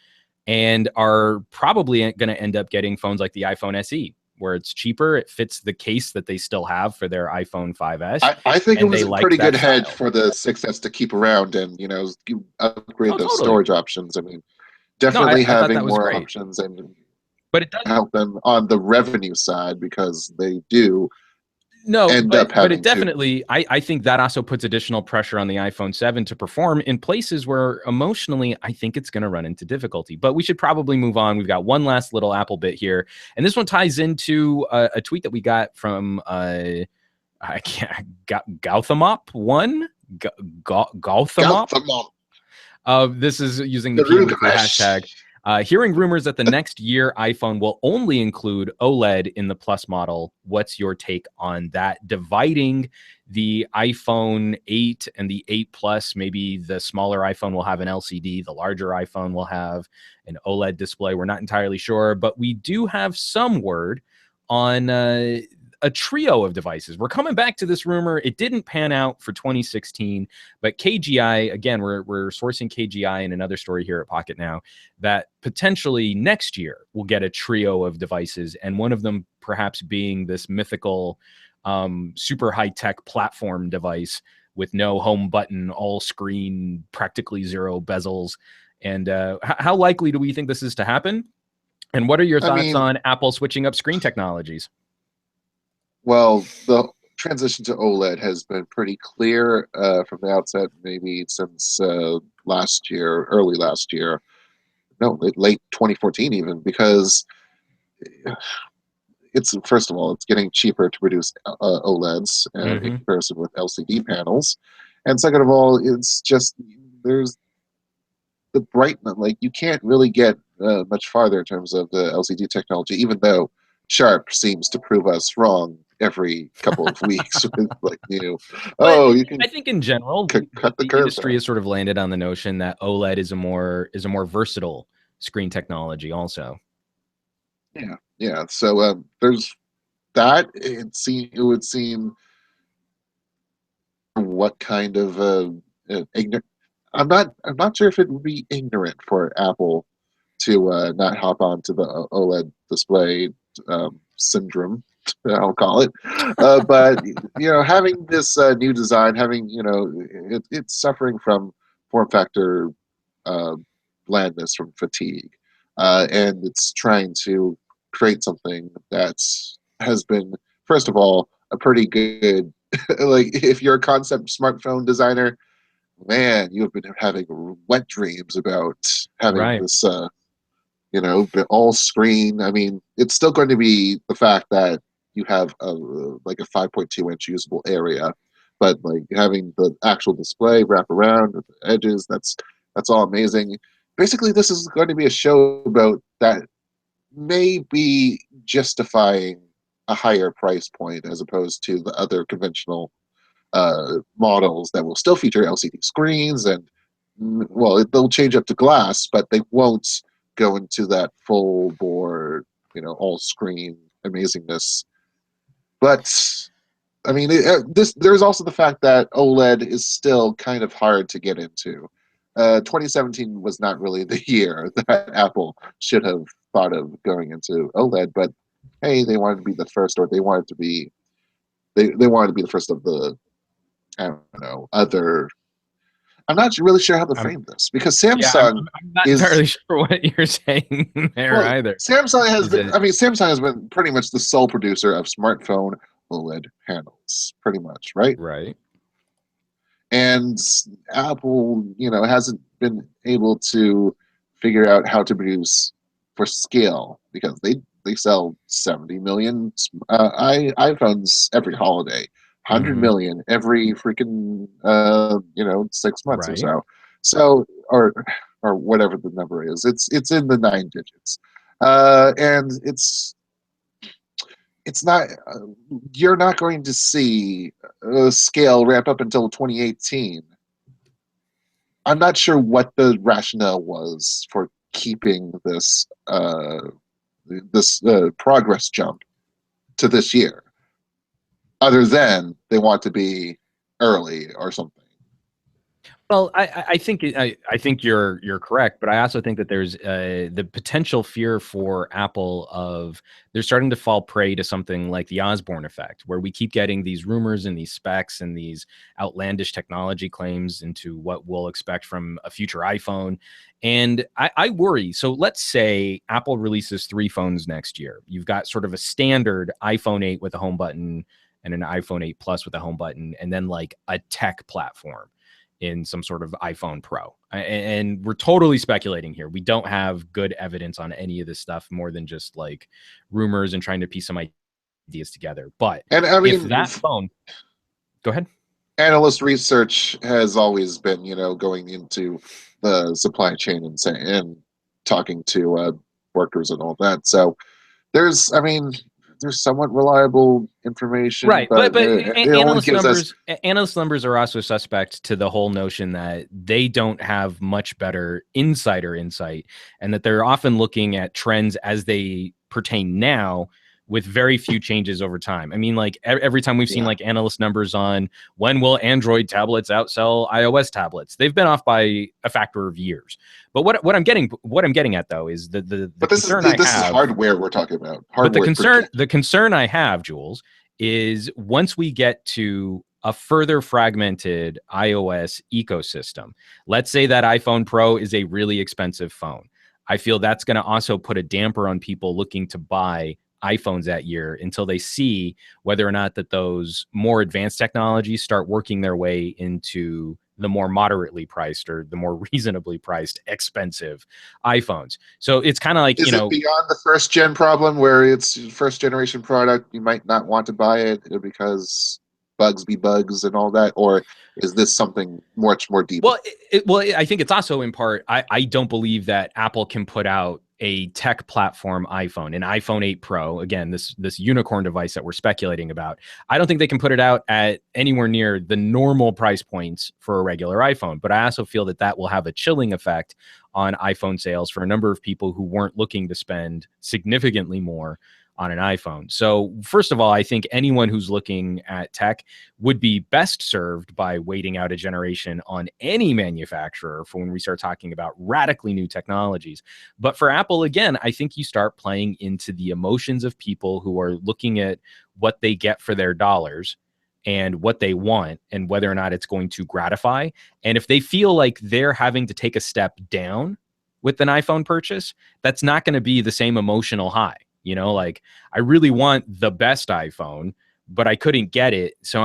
and are probably going to end up getting phones like the iPhone SE, where it's cheaper. It fits the case that they still have for their iPhone 5S. I think it was a pretty good hedge for the 6S to keep around and, upgrade those storage options. I mean, definitely having more options but it does help them on the revenue side, because they do but it definitely, I think that also puts additional pressure on the iPhone 7 to perform in places where emotionally I think it's going to run into difficulty. But we should probably move on. We've got one last little Apple bit here, and this one ties into a tweet that we got from Gauthamop. This is using the hashtag. Hearing rumors that the next year iPhone will only include OLED in the Plus model. What's your take on that? Dividing the iPhone 8 and the 8 Plus, maybe the smaller iPhone will have an LCD, the larger iPhone will have an OLED display. We're not entirely sure, but we do have some word on a trio of devices. We're coming back to this rumor. It didn't pan out for 2016, but KGI, again, we're sourcing KGI in another story here at Pocketnow, that potentially next year we'll get a trio of devices, and one of them perhaps being this mythical super high-tech platform device with no home button, all screen, practically zero bezels. And how likely do we think this is to happen? And what are your thoughts on Apple switching up screen technologies? Well, the transition to OLED has been pretty clear from the outset, maybe since early last year, late 2014 even, because first of all, it's getting cheaper to produce OLEDs in comparison with LCD panels. And second of all, it's just there's the brightness. Like you can't really get much farther in terms of the LCD technology, even though Sharp seems to prove us wrong every couple of weeks with like But you can I think in general, cut the the curve industry there. has sort of landed on the notion that OLED is a more versatile screen technology also. Yeah. So there's that. It would seem what kind of ignorant. I'm not sure if it would be ignorant for Apple to not hop onto the OLED display syndrome. I'll call it, but having this new design, having it's suffering from form factor uh, blandness from fatigue, and it's trying to create something that has been, first of all, a pretty good. Like, if you're a concept smartphone designer, man, you have been having wet dreams about having Right. this, all screen. I mean, it's still going to be the fact that you have like a 5.2-inch usable area, but like having the actual display wrap around with the edges, that's all amazing. Basically, this is going to be a show about that may be justifying a higher price point as opposed to the other conventional models that will still feature LCD screens and well, they'll change up to glass, but they won't go into that full bore, all screen amazingness. But I mean, there's also the fact that OLED is still kind of hard to get into. 2017 was not really the year that Apple should have thought of going into OLED, but hey, they wanted to be the first, or they wanted to be they wanted to be the first of the I don't know other. I'm not really sure how to I'm, frame this because yeah, Samsung I'm not is entirely sure what you're saying there well, either. Samsung has Is been. it I mean, Samsung has been pretty much the sole producer of smartphone OLED panels, pretty much, right? right? And Apple, hasn't been able to figure out how to produce for scale because they sell 70 million iPhones every holiday, 100 Mm-hmm. million every freaking 6 months or Right. so. So or whatever the number is, it's in the 9 digits, and it's not you're not going to see scale ramp up until 2018. I'm not sure what the rationale was for keeping this progress jump to this year, other than they want to be early or something. Well, I think I think you're correct, but I also think that there's the potential fear for Apple of they're starting to fall prey to something like the Osborne effect, where we keep getting these rumors and these specs and these outlandish technology claims into what we'll expect from a future iPhone. And I worry. So let's say Apple releases 3 phones next year. You've got sort of a standard iPhone 8 with a home button and an iPhone 8 Plus with a home button, and then like a tech platform in some sort of iPhone Pro. And we're totally speculating here. We don't have good evidence on any of this stuff more than just like rumors and trying to piece some ideas together. But And I if mean, that phone, go ahead. analyst research has always been, going into the supply chain and talking to workers and all that. So I mean, there's somewhat reliable information, Right, but but it only gives us. analyst numbers are also suspect to the whole notion that they don't have much better insider insight, and that they're often looking at trends as they pertain now, with very few changes over time. I mean, like every time we've seen Yeah. like analyst numbers on when will Android tablets outsell iOS tablets, they've been off by a factor of years. But what I'm getting at though is the But this concern I is have. hardware we're talking about. But Hardware printing. the concern I have, Jules, is once we get to a further fragmented iOS ecosystem, let's say that iPhone Pro is a really expensive phone. I feel that's going to also put a damper on people looking to buy iPhones that year until they see whether or not that those more advanced technologies start working their way into the more moderately priced or the more reasonably priced expensive iPhones. So it's kind of like, Is it beyond the first gen problem where it's first generation product? You might not want to buy it because bugs be bugs and all that, or is this something much more deep? Well, I think it's also in part, I don't believe that Apple can put out a tech platform iPhone, an iPhone 8 Pro, again, this unicorn device that we're speculating about. I don't think they can put it out at anywhere near the normal price points for a regular iPhone. But I also feel that that will have a chilling effect on iPhone sales for a number of people who weren't looking to spend significantly more on an iPhone. So first of all, I think anyone who's looking at tech would be best served by waiting out a generation on any manufacturer for when we start talking about radically new technologies. But for Apple, again, I think you start playing into the emotions of people who are looking at what they get for their dollars and what they want and whether or not it's going to gratify. And if they feel like they're having to take a step down with an iPhone purchase, that's not going to be the same emotional high. You know, like, I really want the best iPhone, but I couldn't get it. So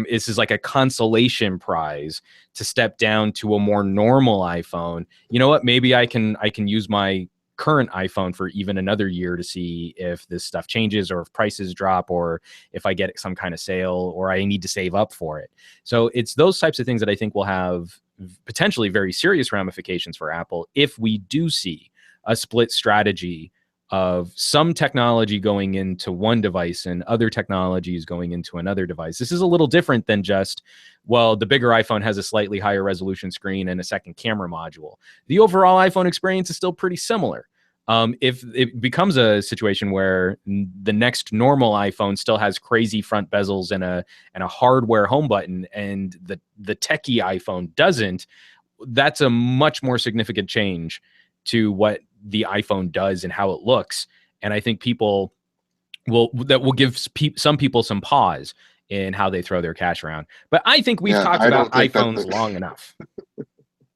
this is like a consolation prize to step down to a more normal iPhone. You know what? Maybe I can use my current iPhone for even another year to see if this stuff changes or if prices drop or if I get some kind of sale or I need to save up for it. So it's those types of things that I think will have potentially very serious ramifications for Apple if we do see a split strategy of some technology going into one device and other technologies going into another device. This is a little different than just, well, the bigger iPhone has a slightly higher resolution screen and a second camera module. The overall iPhone experience is still pretty similar. If it becomes a situation where the next normal iPhone still has crazy front bezels and a hardware home button and the techie iPhone doesn't, that's a much more significant change to what the iPhone does and how it looks. And I think people will give some people some pause in how they throw their cash around. But I think we've talked about iPhones long enough.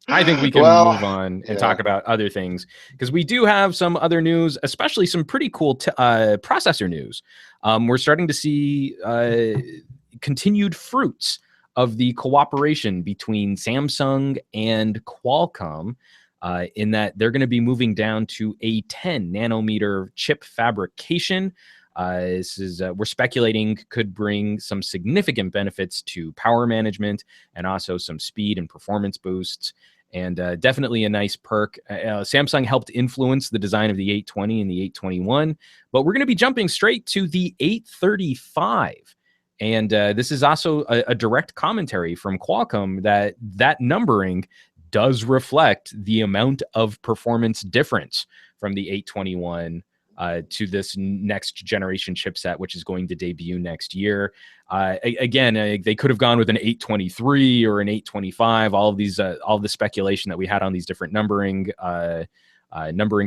I think we can move on and talk about other things, because we do have some other news, especially some pretty cool processor news. We're starting to see continued fruits of the cooperation between Samsung and Qualcomm, in that they're going to be moving down to a 10 nanometer chip fabrication. This is we're speculating could bring some significant benefits to power management and also some speed and performance boosts. And definitely a nice perk. Samsung helped influence the design of the 820 and the 821, but we're going to be jumping straight to the 835. And this is also a direct commentary from Qualcomm that numbering does reflect the amount of performance difference from the 821 to this next generation chipset, which is going to debut next year. Again, they could have gone with an 823 or an 825. All the speculation that we had on these different numbering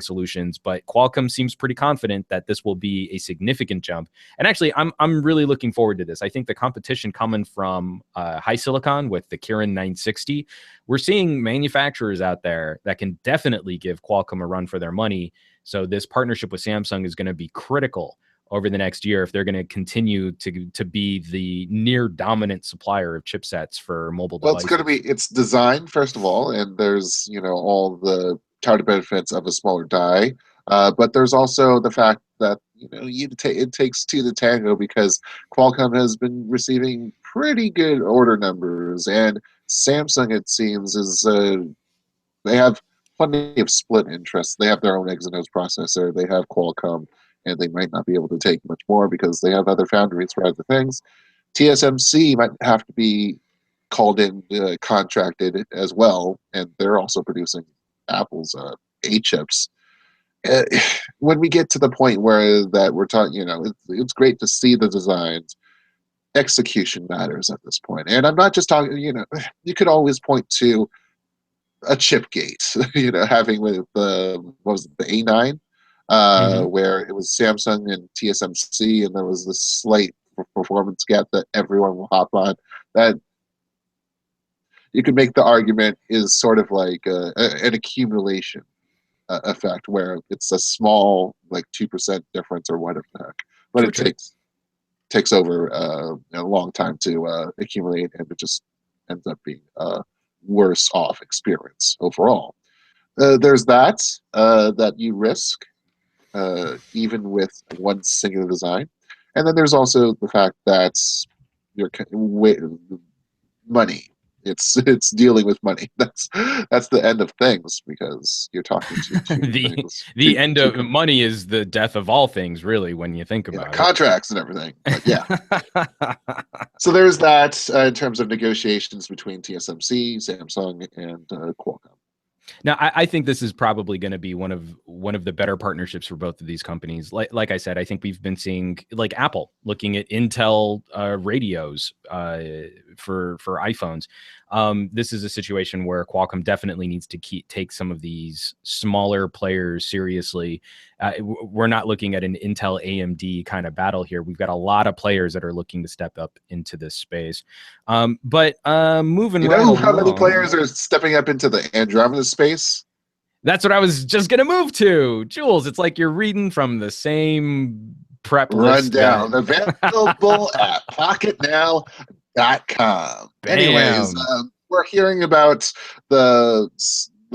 solutions, but Qualcomm seems pretty confident that this will be a significant jump. And actually, I'm really looking forward to this. I think the competition coming from HiSilicon with the Kirin 960, we're seeing manufacturers out there that can definitely give Qualcomm a run for their money. So this partnership with Samsung is going to be critical over the next year if they're going to continue to be the near dominant supplier of chipsets for mobile devices. Well, it's designed, first of all, and there's, all the touted benefits of a smaller die. But there's also the fact that, it takes two to tango, because Qualcomm has been receiving pretty good order numbers, and Samsung, it seems, they have plenty of split interests. They have their own Exynos processor. They have Qualcomm, and they might not be able to take much more because they have other foundries for other things. TSMC might have to be called in, contracted as well, and they're also producing Apple's A chips. When we get to the point where that we're talking, it's great to see the designs. Execution matters at this point, and I'm not just talking. You could always point to a chip gate, having with the A9, where it was Samsung and TSMC, and there was this slight performance gap that everyone will hop on. That you could make the argument is sort of like an accumulation effect, where it's a small, like 2% difference or whatever the heck, but takes over a long time to accumulate, and it just ends up being worse off experience overall. There's that you risk even with one singular design, and then there's also the fact that money. It's dealing with money. That's the end of things, because you're talking to two the things. the end of money is the death of all things, really, when you think about contracts and everything. But yeah. it. So there's that in terms of negotiations between TSMC, Samsung, and Qualcomm. Now, I think this is probably going to be one of the better partnerships for both of these companies. Like I said, I think we've been seeing like Apple looking at Intel radios for iPhones. This is a situation where Qualcomm definitely needs to take some of these smaller players seriously. We're not looking at an Intel AMD kind of battle here. We've got a lot of players that are looking to step up into this space. But moving You right know along, how many players are stepping up into the Andromeda space? that's what I was just gonna move to, Jules. It's like you're reading from the same prep list. Rundown available at Pocketnow.com. Anyways, Bam. we're hearing about the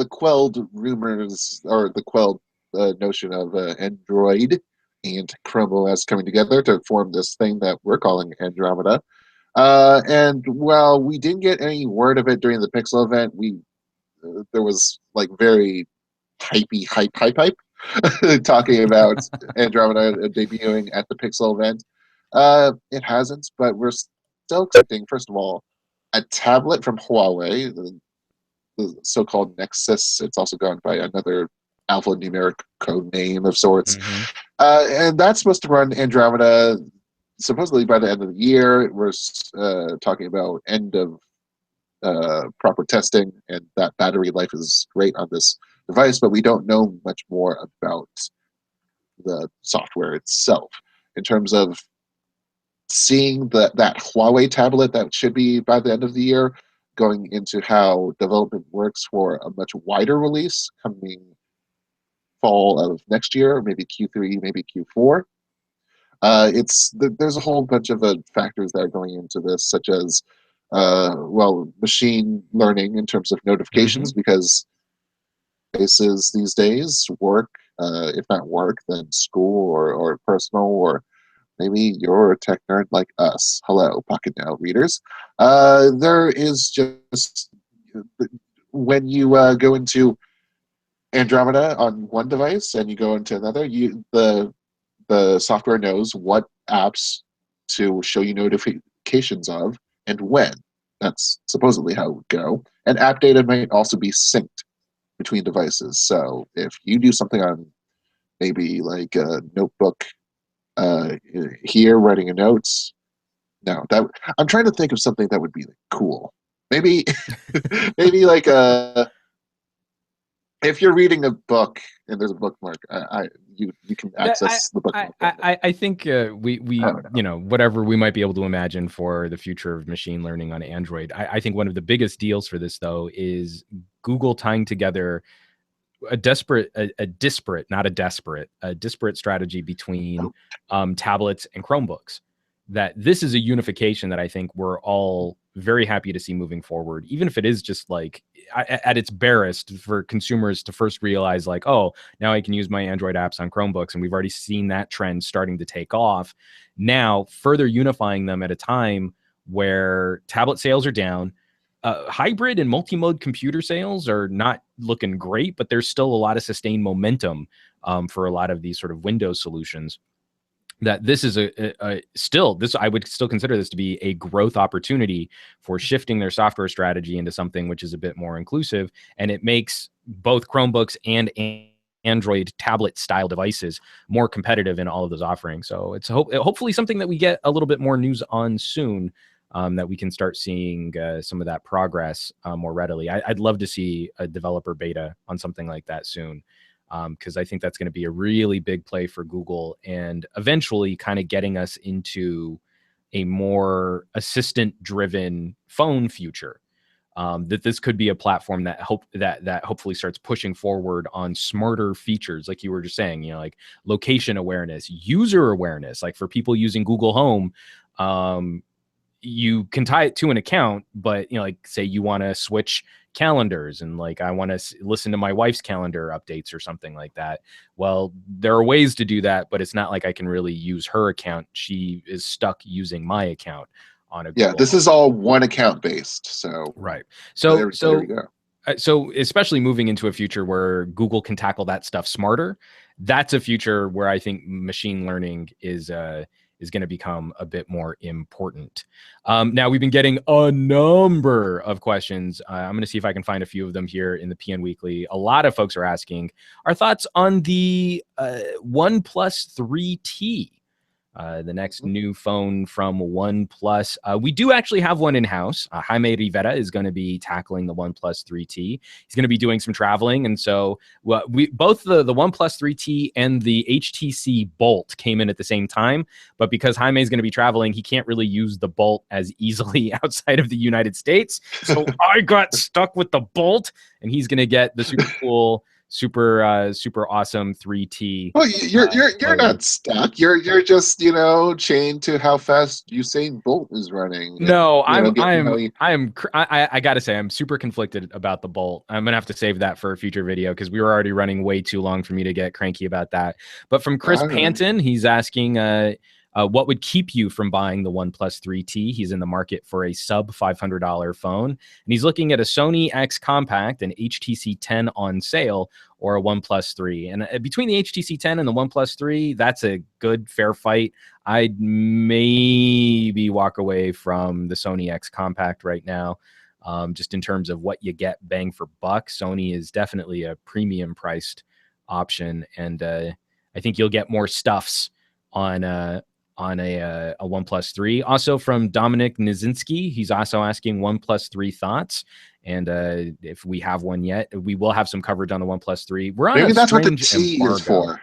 quelled rumors, or the quelled notion of Android and Chrome OS coming together to form this thing that we're calling Andromeda. And while we didn't get any word of it during the Pixel event, there was like very hype talking about Andromeda debuting at the Pixel event. It hasn't, but we're still expecting, first of all, a tablet from Huawei, the so-called Nexus. It's also gone by another alphanumeric code name of sorts. Mm-hmm. And that's supposed to run Andromeda supposedly by the end of the year. We're talking about end of proper testing, and that battery life is great on this device, but we don't know much more about the software itself. In terms of seeing that Huawei tablet that should be by the end of the year, going into how development works for a much wider release coming fall of next year, maybe Q3, maybe Q4. There's a whole bunch of factors that are going into this, such as machine learning in terms of notifications, Mm-hmm. because places these days work, if not work, then school or personal, or maybe you're a tech nerd like us. Hello, Pocketnow readers. There is just, when you go into Andromeda on one device and you go into another, the software knows what apps to show you notifications of and when. That's supposedly how it would go. And app data might also be synced between devices. So if you do something on maybe like a notebook here, writing a notes, no, that I'm trying to think of something that would be cool. Maybe, maybe like if you're reading a book and there's a bookmark, you can access the bookmark. I think we whatever we might be able to imagine for the future of machine learning on Android. I think one of the biggest deals for this, though, is Google tying together a disparate strategy between tablets and Chromebooks. That this is a unification that I think we're all very happy to see moving forward, even if it is just like at its barest for consumers to first realize like, oh, now I can use my Android apps on Chromebooks. And we've already seen that trend starting to take off. Now, further unifying them at a time where tablet sales are down, hybrid and multi-mode computer sales are not looking great, but there's still a lot of sustained momentum for a lot of these sort of Windows solutions. That this is I would still consider this to be a growth opportunity for shifting their software strategy into something which is a bit more inclusive, and it makes both Chromebooks and Android tablet style devices more competitive in all of those offerings. So it's hopefully something that we get a little bit more news on soon, that we can start seeing some of that progress more readily. I'd love to see a developer beta on something like that soon. Because I think that's going to be a really big play for Google, and eventually kind of getting us into a more assistant-driven phone future. That this could be a platform that hopefully starts pushing forward on smarter features, like you were just saying, like location awareness, user awareness, like for people using Google Home. You can tie it to an account, but like say you want to switch calendars and like I want to listen to my wife's calendar updates or something like that. Well, there are ways to do that, but it's not like I can really use her account. She is stuck using my account on a Yeah, Google. this is all one account based. So Right. there you go. So especially moving into a future where Google can tackle that stuff smarter, that's a future where I think machine learning is going to become a bit more important. Now, we've been getting a number of questions. I'm going to see if I can find a few of them here in the PN Weekly. A lot of folks are asking our thoughts on the OnePlus 3T. The next new phone from OnePlus. We do actually have one in-house. Jaime Rivera is going to be tackling the OnePlus 3T. He's going to be doing some traveling. And so we both the OnePlus 3T and the HTC Bolt came in at the same time. But because Jaime is going to be traveling, he can't really use the Bolt as easily outside of the United States. So I got stuck with the Bolt, and he's going to get the super cool super awesome 3T. Well, you're not stuck. You're just chained to how fast Usain Bolt is running. No, I gotta say I'm super conflicted about the Bolt. I'm gonna have to save that for a future video because we were already running way too long for me to get cranky about that. But from Chris Panton, he's asking what would keep you from buying the OnePlus 3T? He's in the market for a sub $500 phone, and he's looking at a Sony X Compact, an HTC 10 on sale, or a OnePlus 3. And between the HTC 10 and the OnePlus 3, that's a good, fair fight. I'd maybe walk away from the Sony X Compact right now, just in terms of what you get bang for buck. Sony is definitely a premium priced option, and I think you'll get more stuffs on a OnePlus 3. Also from Dominic Nizinski, he's also asking OnePlus 3 thoughts. And if we have one yet, we will have some coverage on the OnePlus 3. We're on Maybe that's what the T is for.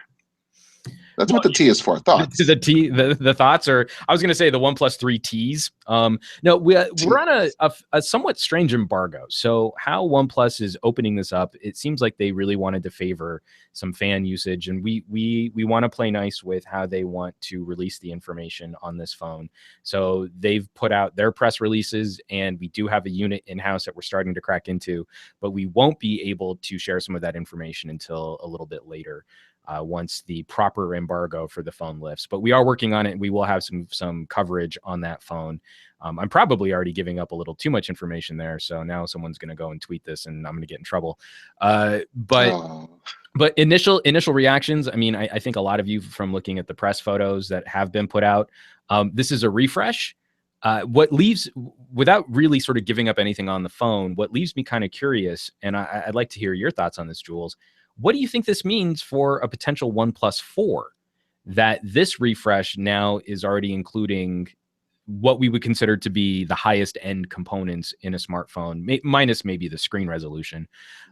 That's what the T is for. Thoughts. The thoughts, or I was going to say the OnePlus 3 Ts. No, we're on a somewhat strange embargo. So how OnePlus is opening this up, it seems like they really wanted to favor some fan usage, and we want to play nice with how they want to release the information on this phone. So they've put out their press releases, and we do have a unit in-house that we're starting to crack into, but we won't be able to share some of that information until a little bit later. Once the proper embargo for the phone lifts. But we are working on it. We will have some coverage on that phone. I'm probably already giving up a little too much information there. So now someone's going to go and tweet this, and I'm going to get in trouble. But initial reactions, I mean, I think a lot of you, from looking at the press photos that have been put out, this is a refresh. What leaves, without really sort of giving up anything on the phone, what leaves me kind of curious, and I'd like to hear your thoughts on this, Jules. What do you think this means for a potential OnePlus 4? That this refresh now is already including what we would consider to be the highest end components in a smartphone, minus maybe the screen resolution.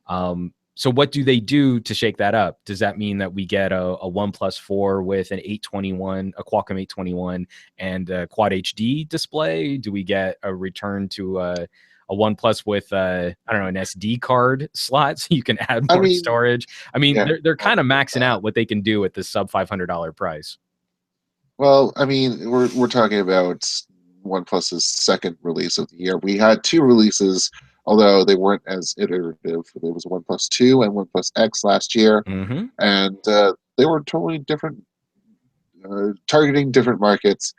So what do they do to shake that up? Does that mean that we get a OnePlus 4 with an 821, a Qualcomm 821, and a Quad HD display? Do we get a return to a OnePlus with an SD card slot so you can add more storage? I mean, yeah, they're kind of maxing out what they can do at this sub $500 price. Well, I mean, we're talking about OnePlus's second release of the year. We had two releases, although they weren't as iterative. There was a OnePlus 2 and OnePlus X last year, and they were totally different, targeting different markets.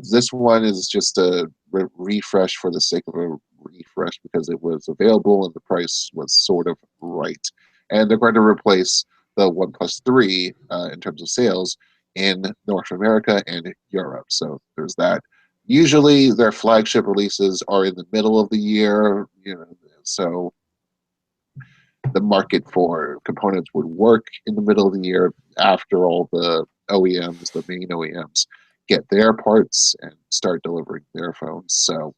This one is just a refresh for the sake of a refresh because it was available and the price was sort of right. And they're going to replace the OnePlus 3 in terms of sales in North America and Europe. So there's that. Usually their flagship releases are in the middle of the year, so the market for components would work in the middle of the year after all the OEMs, the main OEMs, get their parts and start delivering their phones. So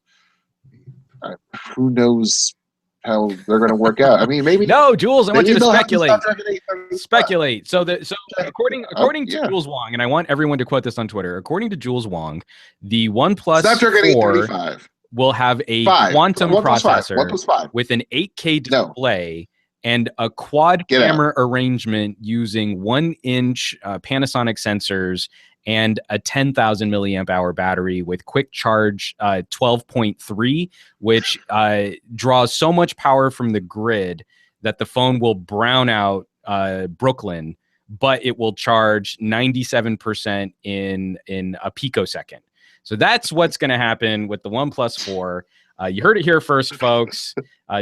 who knows how they're going to work out? I mean, maybe no, Jules. I want you to speculate. So according to Jules Wong, and I want everyone to quote this on Twitter. According to Jules Wong, the OnePlus 4 will have a quantum processor with an 8K display and a quad camera arrangement using 1-inch Panasonic sensors and a 10,000 milliamp hour battery with quick charge 12.3, which draws so much power from the grid that the phone will brown out Brooklyn, but it will charge 97% in a picosecond. So that's what's going to happen with the OnePlus 4. You heard it here first, folks.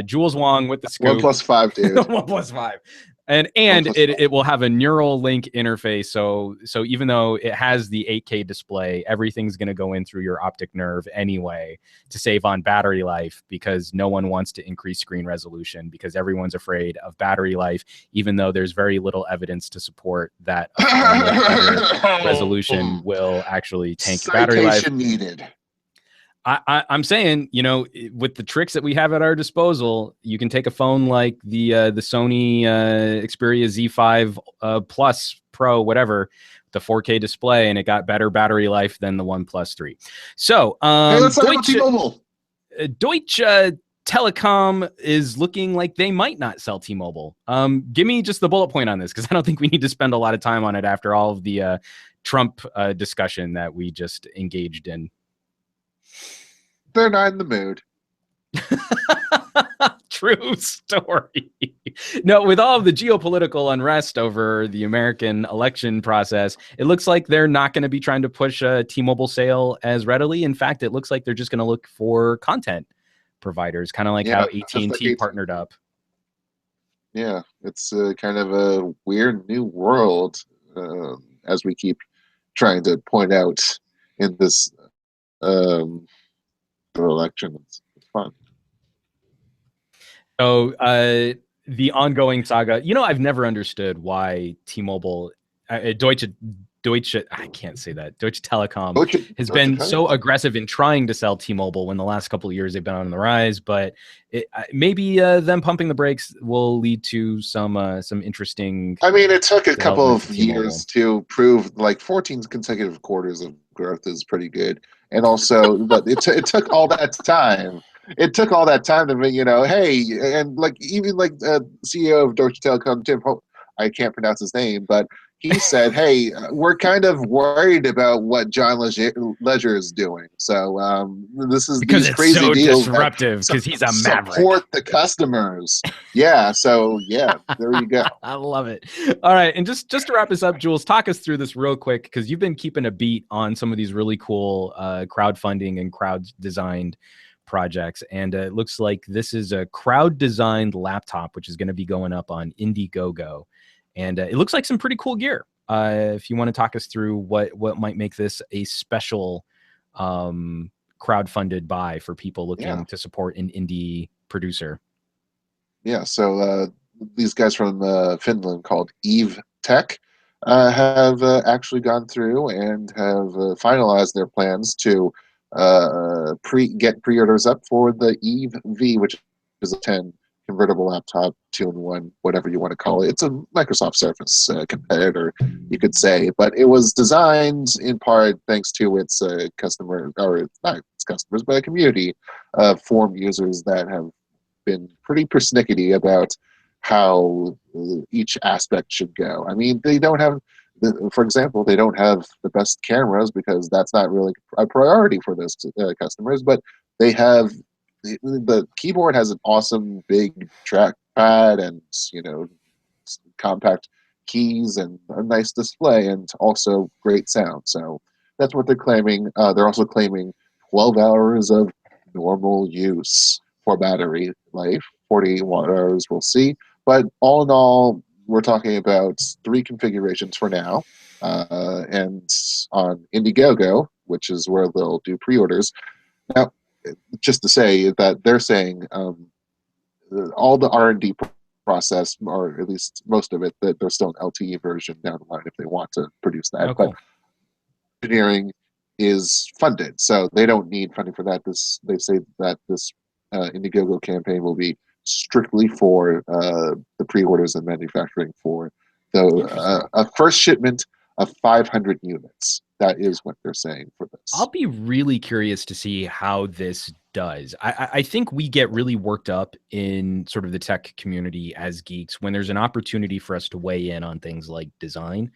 Jules Wong with the scoop. OnePlus 5, dude. OnePlus 5. And it will have a neural link interface. So even though it has the 8K display, everything's going to go in through your optic nerve anyway to save on battery life, because no one wants to increase screen resolution, because everyone's afraid of battery life, even though there's very little evidence to support that resolution will actually tank battery life. Citation needed. I'm saying, you know, with the tricks that we have at our disposal, you can take a phone like the Sony Xperia Z5 Plus Pro, whatever, the 4K display, and it got better battery life than the OnePlus 3. So, hey, let's talk about T-Mobile. Deutsche Telekom is looking like they might not sell T-Mobile. Give me just the bullet point on this, because I don't think we need to spend a lot of time on it after all of the Trump discussion that we just engaged in. They're not in the mood. True story. No, with all of the geopolitical unrest over the American election process, it looks like they're not going to be trying to push a T-Mobile sale as readily. In fact, it looks like they're just going to look for content providers, kind of like how AT&T partnered up. Yeah, it's kind of a weird new world, as we keep trying to point out in this election. It's fun. So the ongoing saga, you know, I've never understood why T-Mobile, Deutsche, I can't say that, Deutsche Telekom has been so aggressive in trying to sell T-Mobile when the last couple of years they've been on the rise, but maybe them pumping the brakes will lead to some interesting. I mean, it took a couple of years to prove, like 14 consecutive quarters of growth is pretty good. And also, but it took all that time. It took all that time to, you know, hey, and like even like CEO of Deutsche Telekom, Tim, I can't pronounce his name, but he said, hey, we're kind of worried about what John Legere is doing. So this is because these crazy so deals disruptive, because he's a maverick. Support the customers. Yeah. So yeah, there you go. I love it. All right, and just to wrap this up, Jules, talk us through this real quick, because you've been keeping a beat on some of these really cool crowdfunding and crowd designed projects, and it looks like this is a crowd designed laptop which is going to be going up on Indiegogo. And it looks like some pretty cool gear. If you want to talk us through what might make this a special crowdfunded buy for people looking to support an indie producer. Yeah, so these guys from Finland called Eve Tech have actually gone through and have finalized their plans to get pre-orders up for the Eve V, which is a 10 convertible laptop, 2-in-1, whatever you want to call it. It's a Microsoft Surface competitor, you could say, but it was designed in part thanks to its customer, or not its customers, but a community of forum users that have been pretty persnickety about how each aspect should go. I mean, they don't have, for example, they don't have the best cameras because that's not really a priority for those customers, but they have the keyboard has an awesome big trackpad and, you know, compact keys and a nice display and also great sound. So that's what they're claiming. They're also claiming 12 hours of normal use for battery life, 40 watt hours, we'll see. But all in all, we're talking about 3 configurations for now. And on Indiegogo, which is where they'll do pre-orders. Now, just to say that they're saying all the R&D process, or at least most of it, that there's still an LTE version down the line if they want to produce that. Oh, cool. But engineering is funded, so they don't need funding for that. They say that this Indiegogo campaign will be strictly for the pre-orders and manufacturing for a first shipment of 500 units. That is what they're saying for this. I'll be really curious to see how this does. I think we get really worked up in sort of the tech community as geeks when there's an opportunity for us to weigh in on things like design,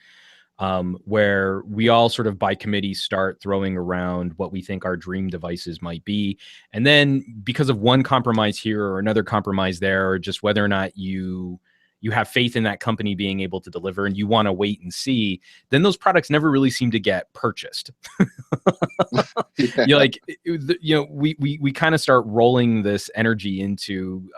where we all sort of by committee start throwing around what we think our dream devices might be. And then because of one compromise here or another compromise there, or just whether or not you you have faith in that company being able to deliver, and you want to wait and see, then those products never really seem to get purchased. Yeah. We kind of start rolling this energy into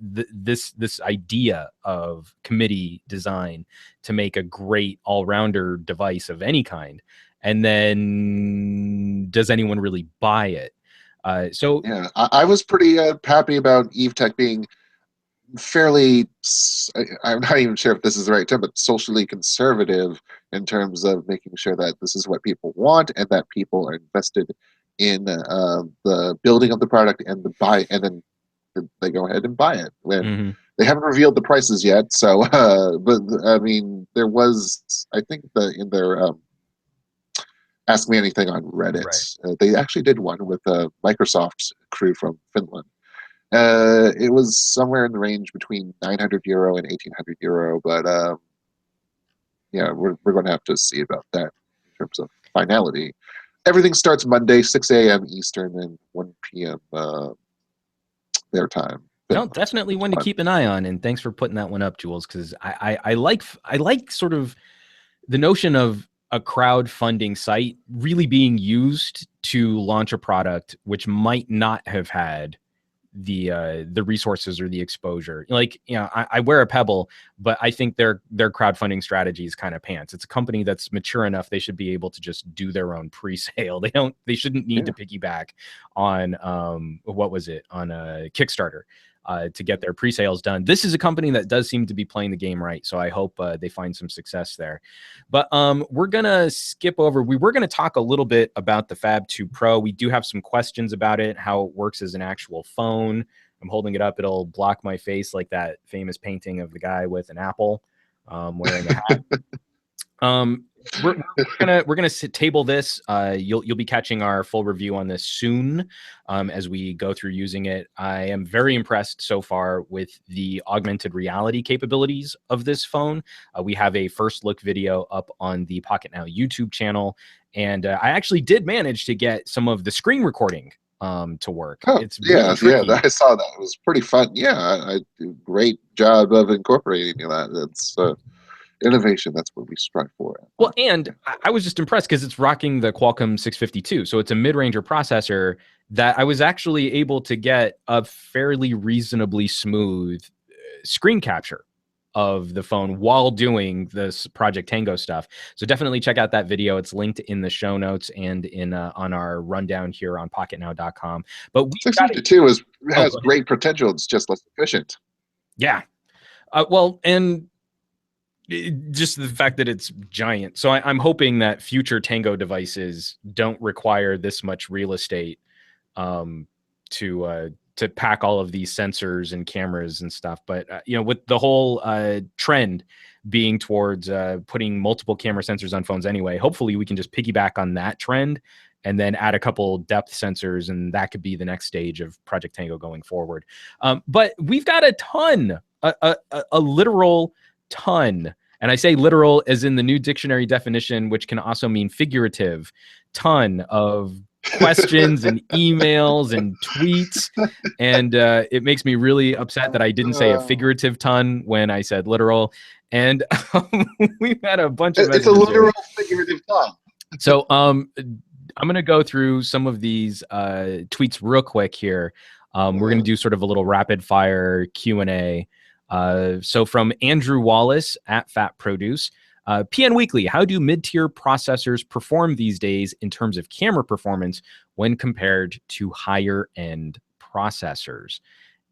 this idea of committee design to make a great all-rounder device of any kind, and then does anyone really buy it? Yeah, I was pretty happy about Eve Tech being fairly, I'm not even sure if this is the right term, but socially conservative in terms of making sure that this is what people want and that people are invested in the building of the product and the buy, and then they go ahead and buy it. When they haven't revealed the prices yet, so but I mean, there was, I think, in their Ask Me Anything on Reddit, Right. they actually did one with a Microsoft crew from Finland. It was somewhere in the range between €900 and €1,800, but yeah, we're going to have to see about that in terms of finality. Everything starts Monday, 6 a.m. Eastern and 1 p.m. Their time. No, definitely one to keep an eye on, and thanks for putting that one up, Jules, because I like sort of the notion of a crowdfunding site really being used to launch a product which might not have had the resources or the exposure. Like, I wear a Pebble, but I think their crowdfunding strategy is kind of pants. It's a company that's mature enough; they should be able to just do their own pre-sale. They shouldn't need to piggyback on what was it, on a Kickstarter to get their pre-sales done. This is a company that does seem to be playing the game right, so I hope they find some success there. But we're gonna skip over. We were gonna talk a little bit about the Phab 2 Pro. We do have some questions about it, how it works as an actual phone. I'm holding it up; it'll block my face like that famous painting of the guy with an apple wearing a hat. We're gonna table this. You'll be catching our full review on this soon as we go through using it. I am very impressed so far with the augmented reality capabilities of this phone. We have a first look video up on the Pocketnow YouTube channel, and I actually did manage to get some of the screen recording to work. Oh, it's really tricky. I saw that. It was pretty fun. Yeah, I do a great job of incorporating that. It's innovation. That's what we strive for. Well, and I was just impressed because it's rocking the Qualcomm 652. So it's a mid-ranger processor that I was actually able to get a fairly reasonably smooth screen capture of the phone while doing this Project Tango stuff. So definitely check out that video. It's linked in the show notes and in on our rundown here on pocketnow.com. But 652 has great potential. It's just less efficient. Yeah. Well, and just the fact that it's giant. So I'm hoping that future Tango devices don't require this much real estate to pack all of these sensors and cameras and stuff. But with the whole trend being towards putting multiple camera sensors on phones anyway, hopefully we can just piggyback on that trend and then add a couple depth sensors, and that could be the next stage of Project Tango going forward. But we've got a ton, a literal ton, and I say literal as in the new dictionary definition, which can also mean figurative, ton of questions and emails and tweets, and it makes me really upset that I didn't say a figurative ton when I said literal. And we've had a bunch of it's a literal figurative ton. So I'm gonna go through some of these tweets real quick here. We're gonna do sort of a little rapid fire Q&A. So from Andrew Wallace at Fat Produce, PN Weekly, how do mid-tier processors perform these days in terms of camera performance when compared to higher end processors?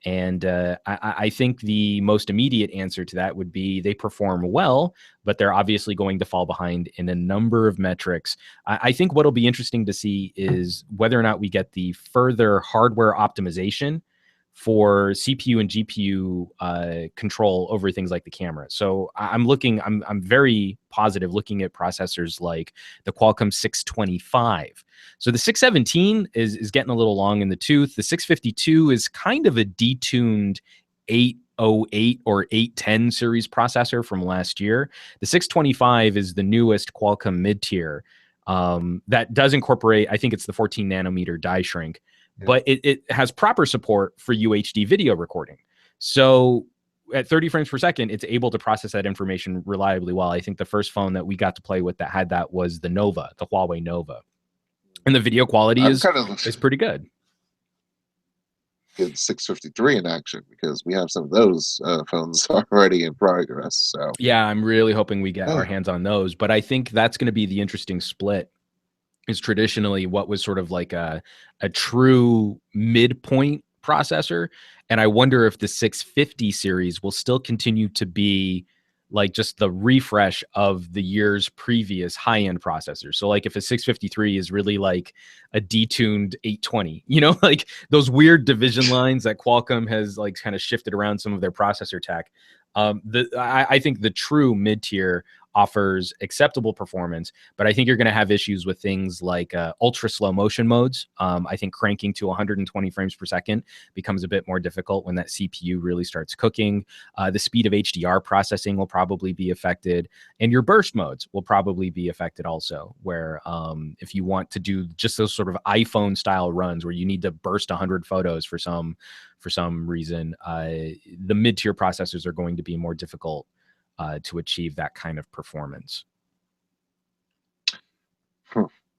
And I think the most immediate answer to that would be they perform well, but they're obviously going to fall behind in a number of metrics. I think what'll be interesting to see is whether or not we get the further hardware optimization for CPU and GPU control over things like the camera. So I'm very positive looking at processors like the Qualcomm 625. So the 617 is getting a little long in the tooth. The 652 is kind of a detuned 808 or 810 series processor from last year. The 625 is the newest Qualcomm mid-tier that does incorporate, I think it's the 14 nanometer die shrink, but it has proper support for UHD video recording. So at 30 frames per second, it's able to process that information reliably well. I think the first phone that we got to play with that had that was the Huawei Nova. And the video quality is pretty good. Good 653 in action, because we have some of those phones already in progress. So yeah, I'm really hoping we get our hands on those. But I think that's going to be the interesting split. Is traditionally what was sort of like a true midpoint processor. And I wonder if the 650 series will still continue to be like just the refresh of the year's previous high-end processors. So like if a 653 is really like a detuned 820, you know, like those weird division lines that Qualcomm has like kind of shifted around some of their processor tech. I think the true mid-tier offers acceptable performance, but I think you're going to have issues with things like ultra slow motion modes. I think cranking to 120 frames per second becomes a bit more difficult when that CPU really starts cooking. The speed of HDR processing will probably be affected, and your burst modes will probably be affected also, where if you want to do just those sort of iPhone style runs where you need to burst 100 photos for some reason, the mid-tier processors are going to be more difficult to achieve that kind of performance.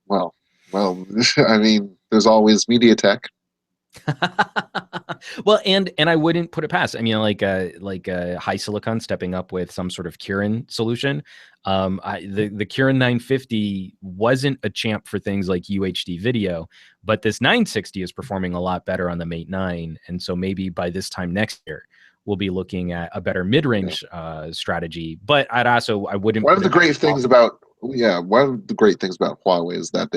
Well, I mean, there's always MediaTek. Well, and I wouldn't put it past. I mean, like High Silicon stepping up with some sort of Kirin solution. The Kirin 950 wasn't a champ for things like UHD video, but this 960 is performing a lot better on the Mate 9, and so maybe by this time next year we'll be looking at a better mid-range strategy. But I wouldn't. One of the great things about Huawei is that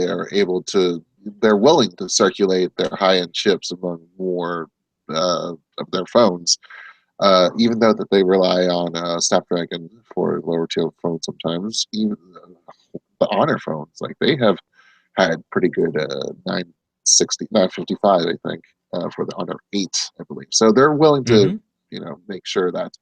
they're willing to circulate their high-end chips among more of their phones, even though that they rely on Snapdragon for lower-tier phones sometimes. Even the Honor phones, like they have had pretty good 955, I think, for the Honor 8, I believe. So they're willing to make sure that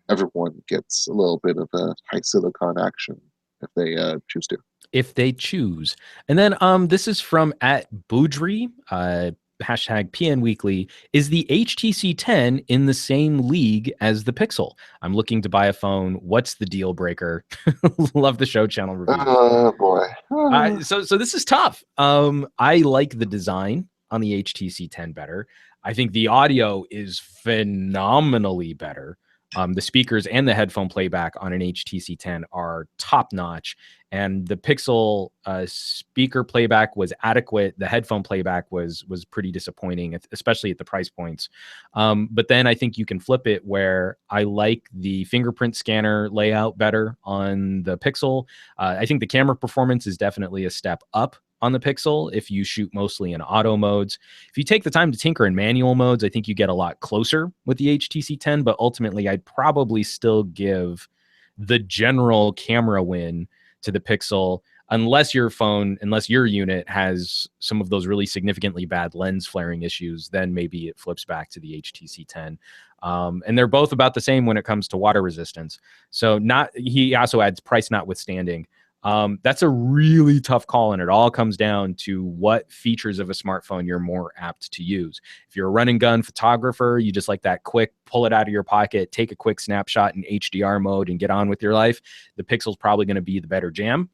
everyone gets a little bit of a high silicon action if they choose to. If they choose. And then this is from @Boudry, hashtag PN Weekly. Is the HTC 10 in the same league as the Pixel? I'm looking to buy a phone. What's the deal breaker? Love the show channel review. Oh boy. So this is tough. I like the design on the HTC 10 better. I think the audio is phenomenally better. The speakers and the headphone playback on an HTC 10 are top notch, and the Pixel speaker playback was adequate. The headphone playback was pretty disappointing, especially at the price points. But then I think you can flip it where I like the fingerprint scanner layout better on the Pixel. I think the camera performance is definitely a step up on the Pixel if you shoot mostly in auto modes. If you take the time to tinker in manual modes, I think you get a lot closer with the HTC 10, but ultimately I'd probably still give the general camera win to the Pixel, unless your unit has some of those really significantly bad lens flaring issues, then maybe it flips back to the HTC 10. And they're both about the same when it comes to water resistance. So he also adds price notwithstanding. That's a really tough call, and it all comes down to what features of a smartphone you're more apt to use. If you're a run and gun photographer, you just like that quick, pull it out of your pocket, take a quick snapshot in HDR mode and get on with your life, the Pixel's probably going to be the better jam.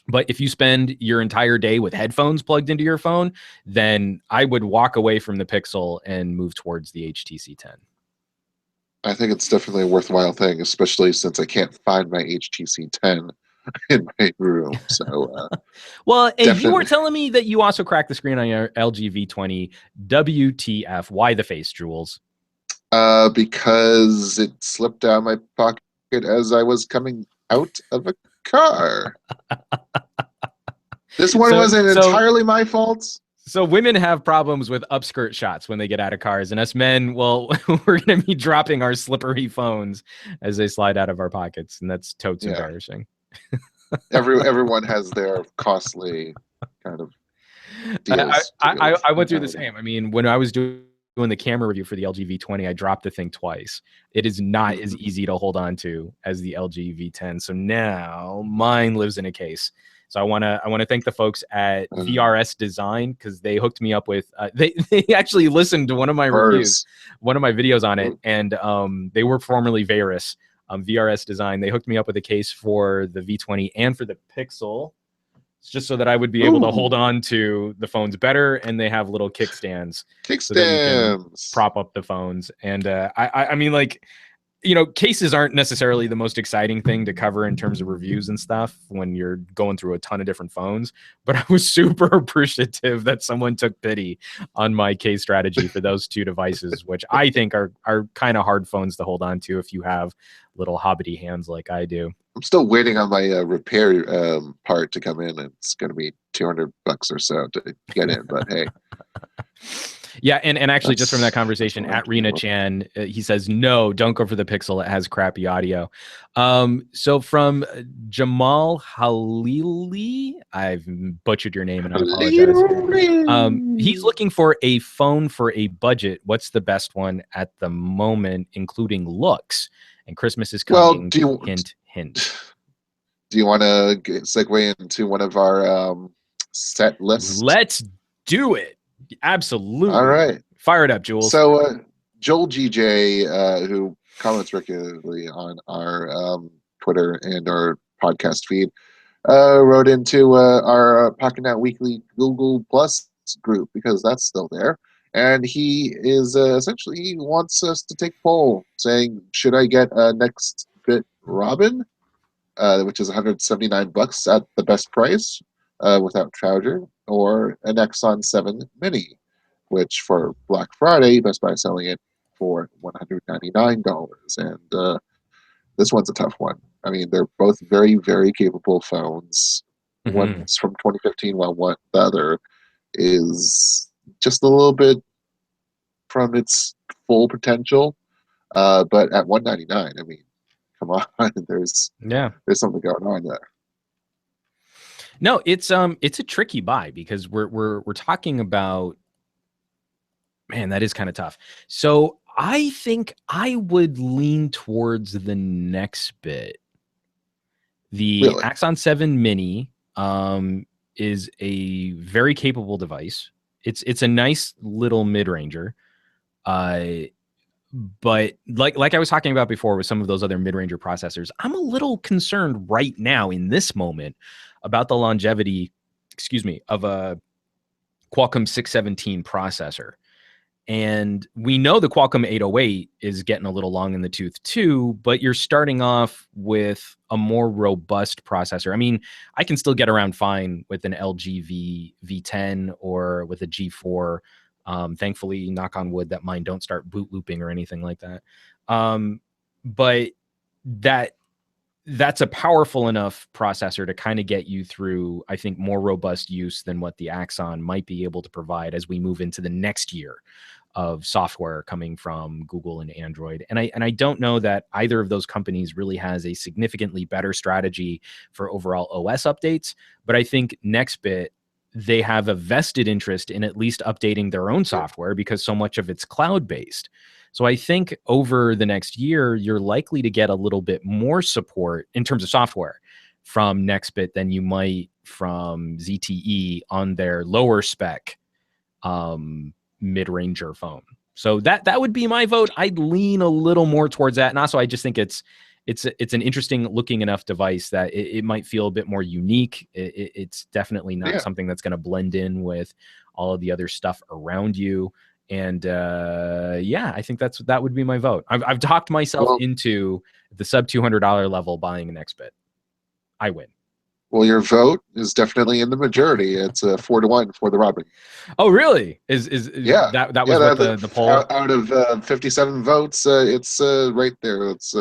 But if you spend your entire day with headphones plugged into your phone, then I would walk away from the Pixel and move towards the HTC 10. I think it's definitely a worthwhile thing, especially since I can't find my HTC 10 in my room. So well, and you were telling me that you also cracked the screen on your LG V20. WTF? Why the face, Jules? Because it slipped out of my pocket as I was coming out of a car. This one wasn't entirely my fault. So women have problems with upskirt shots when they get out of cars, and us men, well, we're going to be dropping our slippery phones as they slide out of our pockets, and that's totes embarrassing. Everyone has their costly kind of deals. I went through the same. I mean, when I was doing the camera review for the LG V20, I dropped the thing twice. It is not as easy to hold on to as the LG V10. So now mine lives in a case. So I want to thank the folks at Mhm. VRS Design, because they hooked me up with they actually listened to one of my reviews, one of my videos on it, and they were formerly Varus. VRS Design, they hooked me up with a case for the V20 and for the Pixel, just so that I would be able to hold on to the phones better, and they have little kickstands so that you can prop up the phones. And I mean, like, you know, cases aren't necessarily the most exciting thing to cover in terms of reviews and stuff when you're going through a ton of different phones, but I was super appreciative that someone took pity on my case strategy for those two devices, which I think are kind of hard phones to hold on to if you have little hobbity hands like I do. I'm still waiting on my repair part to come in. It's going to be $200 or so to get in, but hey. Yeah, and actually, just from that conversation at Rena Chan, he says, no, don't go for the Pixel. It has crappy audio. So from Jamal Halili, I've butchered your name and I apologize. He's looking for a phone for a budget. What's the best one at the moment, including looks? And Christmas is coming. Well, hint, hint. Do you want to segue into one of our set lists? Let's do it. Absolutely. All right. Fire it up, Jules. So Joel GJ, who comments regularly on our Twitter and our podcast feed, wrote into our Pocketnow Weekly Google Plus group, because that's still there. And he is essentially, he wants us to take a poll saying, should I get a Next Bit Robin, which is $179 at the best price without charger, or an Exxon 7 Mini, which for Black Friday, Best Buy is selling it for $199. And this one's a tough one. I mean, they're both very, very capable phones. Mm-hmm. One's from 2015, while the other is just a little bit from its full potential. But at $199, I mean, come on, there's something going on there. No, it's a tricky buy, because we're talking about, man, that is kind of tough. So I think I would lean towards the Next Bit. The Axon 7 Mini is a very capable device. It's a nice little mid-ranger. But like I was talking about before with some of those other mid-ranger processors, I'm a little concerned right now in this moment about the longevity, of a Qualcomm 617 processor. And we know the Qualcomm 808 is getting a little long in the tooth too, but you're starting off with a more robust processor. I mean, I can still get around fine with an LG V10 or with a G4. Thankfully, knock on wood, that mine don't start boot looping or anything like that. But that's a powerful enough processor to kind of get you through, I think, more robust use than what the Axon might be able to provide as we move into the next year of software coming from Google and Android. And I don't know that either of those companies really has a significantly better strategy for overall OS updates. But I think Nextbit, they have a vested interest in at least updating their own software, because so much of it's cloud-based. So I think over the next year, you're likely to get a little bit more support in terms of software from Nextbit than you might from ZTE on their lower spec mid-ranger phone. So that would be my vote. I'd lean a little more towards that. And also, I just think it's an interesting looking enough device that it might feel a bit more unique. It's definitely not something that's going to blend in with all of the other stuff around you. And I think that would be my vote. I've talked myself into the sub $200 level buying an Nextbit. I win. Well, your vote is definitely in the majority. It's 4-1 for the Robin. Oh, really? That was what the poll? Out of 57 votes, it's right there. It's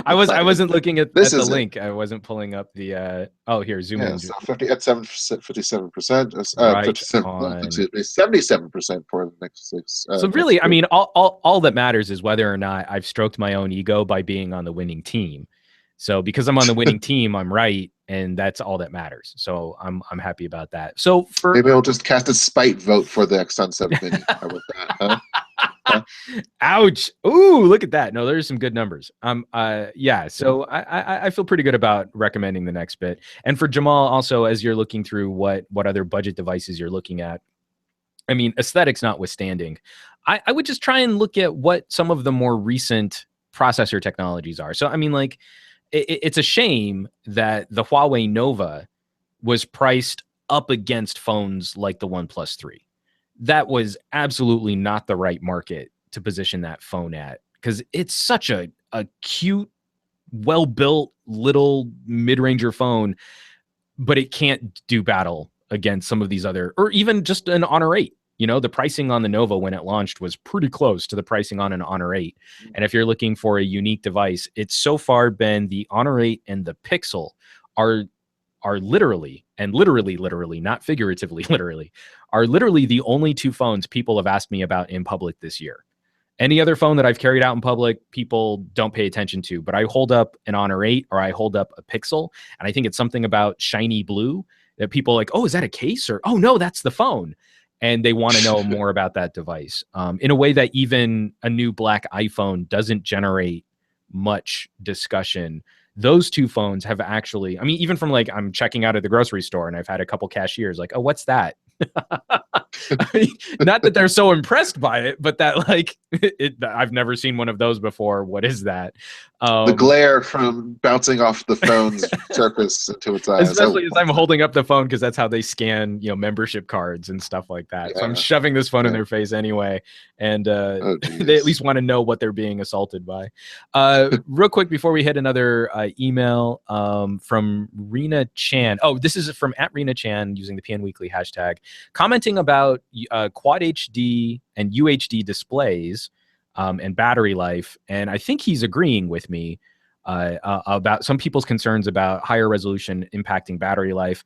I wasn't looking at the link. I wasn't pulling up the here, zoom in. So 57%. 77% for the next 6. So really, I mean, all that matters is whether or not I've stroked my own ego by being on the winning team. So because I'm on the winning team, I'm right, and that's all that matters. So I'm happy about that. So maybe I'll just cast a spite vote for the Exxon 7 Mini. How about that? Huh? Ouch. Ooh, look at that. No, there's some good numbers. Yeah, so I feel pretty good about recommending the next bit. And for Jamal, also, as you're looking through what other budget devices you're looking at, I mean, aesthetics notwithstanding, I would just try and look at what some of the more recent processor technologies are. So, I mean, like, it's a shame that the Huawei Nova was priced up against phones like the OnePlus 3. That was absolutely not the right market to position that phone at, because it's such a cute, well-built little mid-ranger phone, but it can't do battle against some of these other, or even just an Honor 8. You know, the pricing on the Nova when it launched was pretty close to the pricing on an Honor 8. And if you're looking for a unique device, it's so far been the Honor 8 and the Pixel are literally, and literally, not figuratively, literally, are literally the only two phones people have asked me about in public this year. Any other phone that I've carried out in public, people don't pay attention to, but I hold up an Honor 8 or I hold up a Pixel, and I think it's something about shiny blue that people are like, oh, is that a case? Or, oh, no, that's the phone. And they want to know more about that device in a way that even a new black iPhone doesn't generate much discussion. Those two phones have actually, I mean, even from like, I'm checking out at the grocery store and I've had a couple cashiers like, oh, what's that? I mean, not that they're so impressed by it, but that like, I've never seen one of those before. What is that? The glare from bouncing off the phone's surface into its eyes. Especially as I'm holding up the phone, because that's how they scan, you know, membership cards and stuff like that. Yeah. So I'm shoving this phone in their face anyway, and they at least want to know what they're being assaulted by. Real quick before we hit another email from Rena Chan. Oh, this is from @Rena Chan using the PN Weekly hashtag, commenting about Quad HD and UHD displays and battery life. And I think he's agreeing with me about some people's concerns about higher resolution impacting battery life.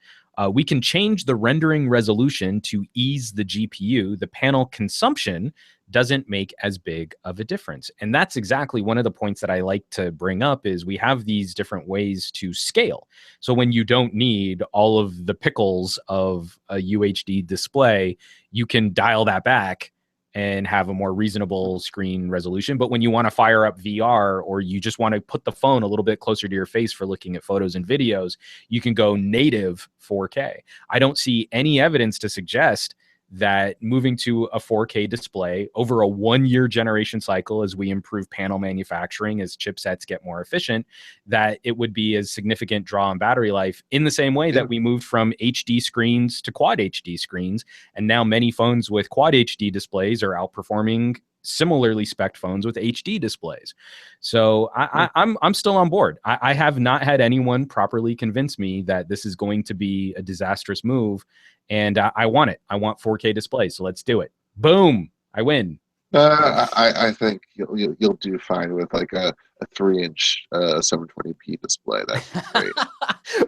We can change the rendering resolution to ease the GPU. The panel consumption doesn't make as big of a difference. And that's exactly one of the points that I like to bring up is we have these different ways to scale. So when you don't need all of the pickles of a UHD display, you can dial that back and have a more reasonable screen resolution. But when you want to fire up VR, or you just want to put the phone a little bit closer to your face for looking at photos and videos, you can go native 4K. I don't see any evidence to suggest that moving to a 4K display over a 1-year generation cycle, as we improve panel manufacturing, as chipsets get more efficient, that it would be a significant draw on battery life, in the same way that we moved from HD screens to Quad HD screens. And now many phones with Quad HD displays are outperforming similarly spec'd phones with HD displays. So I'm still on board. I have not had anyone properly convince me that this is going to be a disastrous move. And I want it. I want 4K displays. So let's do it. Boom. I win. I think you'll do fine with like a 3-inch 720p display. That's great.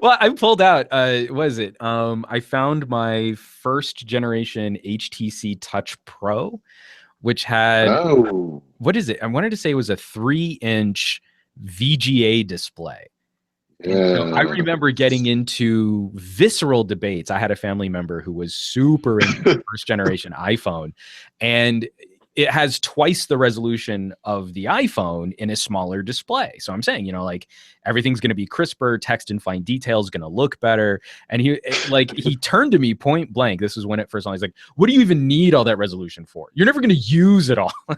Well, I pulled out. What is it? I found my first generation HTC Touch Pro, which had what is it? I wanted to say it was a 3-inch VGA display. Yeah. So I remember getting into visceral debates. I had a family member who was super into the first generation iPhone, and it has twice the resolution of the iPhone in a smaller display. So I'm saying, you know, like everything's going to be crisper, text and fine detail is going to look better. And he turned to me point blank. This is when it first on. He's like, what do you even need all that resolution for? You're never going to use it all. Wow.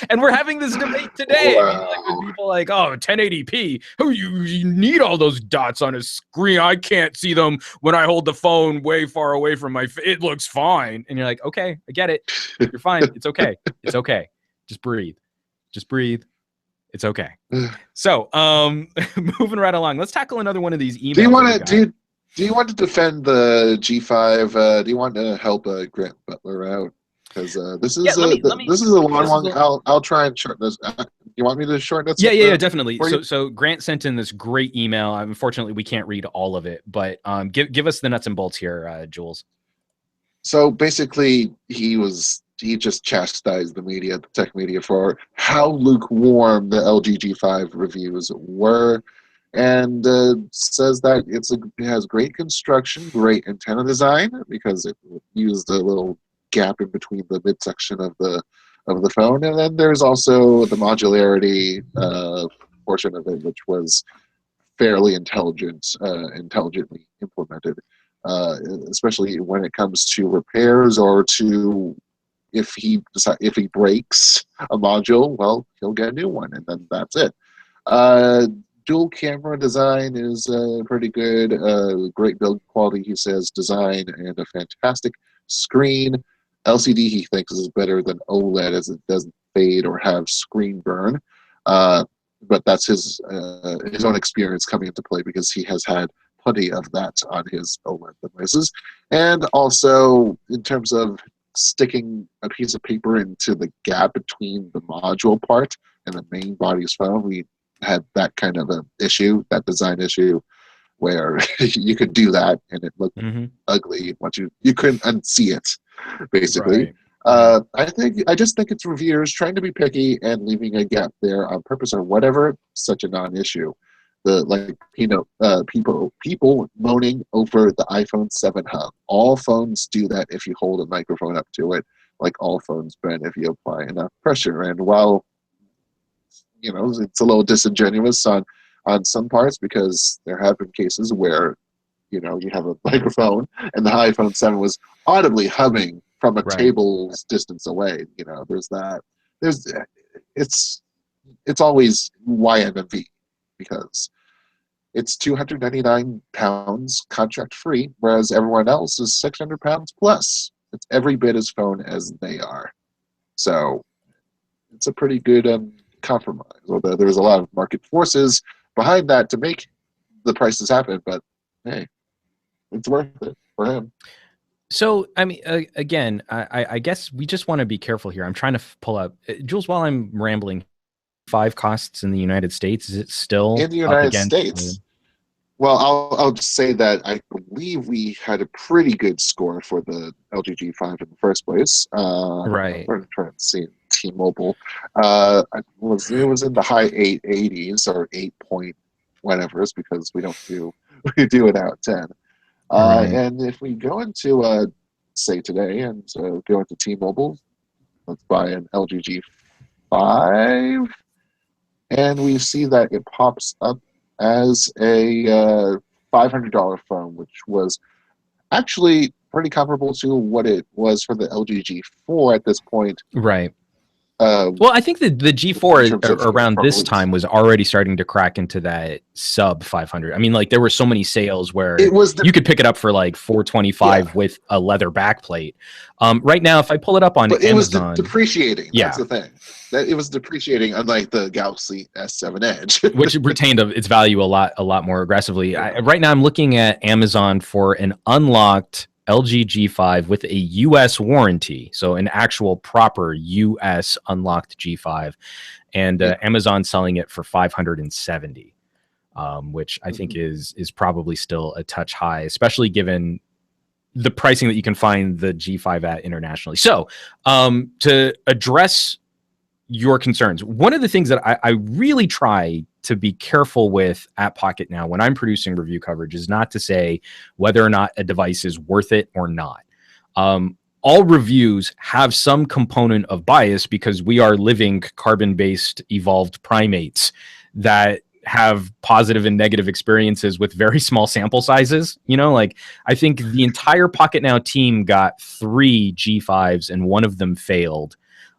And we're having this debate today. Wow. I mean, like, when people are like, oh, 1080p. Oh, you need all those dots on a screen. I can't see them when I hold the phone way far away from my face. It looks fine. And you're like, okay, I get it. You're fine. It's okay. It's okay. Just breathe. Just breathe. It's okay. So, moving right along. Let's tackle another one of these emails. Do you want to defend the G5? Do you want to help Grant Butler out? Because this is a long one. I'll try and shorten this. You want me to shorten it? Yeah, definitely. So Grant sent in this great email. Unfortunately, we can't read all of it, but give us the nuts and bolts here, Jules. So basically, he just chastised the media, the tech media, for how lukewarm the LG G5 reviews were, and says that it has great construction, great antenna design, because it used a little gap in between the midsection of the phone, and then there's also the modularity portion of it, which was fairly intelligently implemented, especially when it comes to repairs or to if he breaks a module, well, he'll get a new one, and then that's it. Dual camera design is pretty good. Great build quality, he says, design, and a fantastic screen. LCD, he thinks, is better than OLED as it doesn't fade or have screen burn. But that's his own experience coming into play because he has had plenty of that on his OLED devices. And also, in terms of sticking a piece of paper into the gap between the module part and the main body's phone, we had that kind of an issue, that design issue, where you could do that and it looked ugly once you couldn't unsee it, basically. Right. I just think it's reviewers trying to be picky and leaving a gap there on purpose or whatever. Such a non-issue. People moaning over the iPhone 7 hub. All phones do that if you hold a microphone up to it, like all phones bend if you apply enough pressure. And while it's a little disingenuous on some parts, because there have been cases where you have a microphone and the iPhone 7 was audibly humming from a table's distance away. There's that. It's always YMMV because it's £299 contract free, whereas everyone else is £600 plus. It's every bit as phone as they are. So it's a pretty good compromise. Although there's a lot of market forces behind that to make the prices happen, but hey, it's worth it for him. So, I mean, again, I guess we just want to be careful here. I'm trying to pull up, Jules, while I'm rambling, 5 costs in the United States. Is it still in the United States? Well, I'll just say that I believe we had a pretty good score for the LG G5 in the first place. Right. We're trying to see T-Mobile. It was in the high 880s or 8 point whatever's because we do it out of 10. Right. And if we go into say today and go into T-Mobile, let's buy an LG G5, and we see that it pops up as a $500 phone, which was actually pretty comparable to what it was for the LG G4 at this point. Right. Well, I think the G4 around this time was already starting to crack into that sub 500. I mean, like there were so many sales where you could pick it up for like $425 with a leather backplate. Right now, if I pull it up on Amazon, it was depreciating. That's the thing. That it was depreciating, unlike the Galaxy S7 Edge, which retained its value a lot more aggressively. Right now, I'm looking at Amazon for an unlocked LG G5 with a US warranty, so an actual proper US unlocked G5, and Amazon selling it for $570, which I think is probably still a touch high, especially given the pricing that you can find the G5 at internationally. So to address your concerns, one of the things that I really try to be careful with at Pocketnow when I'm producing review coverage is not to say whether or not a device is worth it or not. All reviews have some component of bias because we are living carbon-based evolved primates that have positive and negative experiences with very small sample sizes. Like I think the entire Pocketnow team got 3 G5s and one of them failed.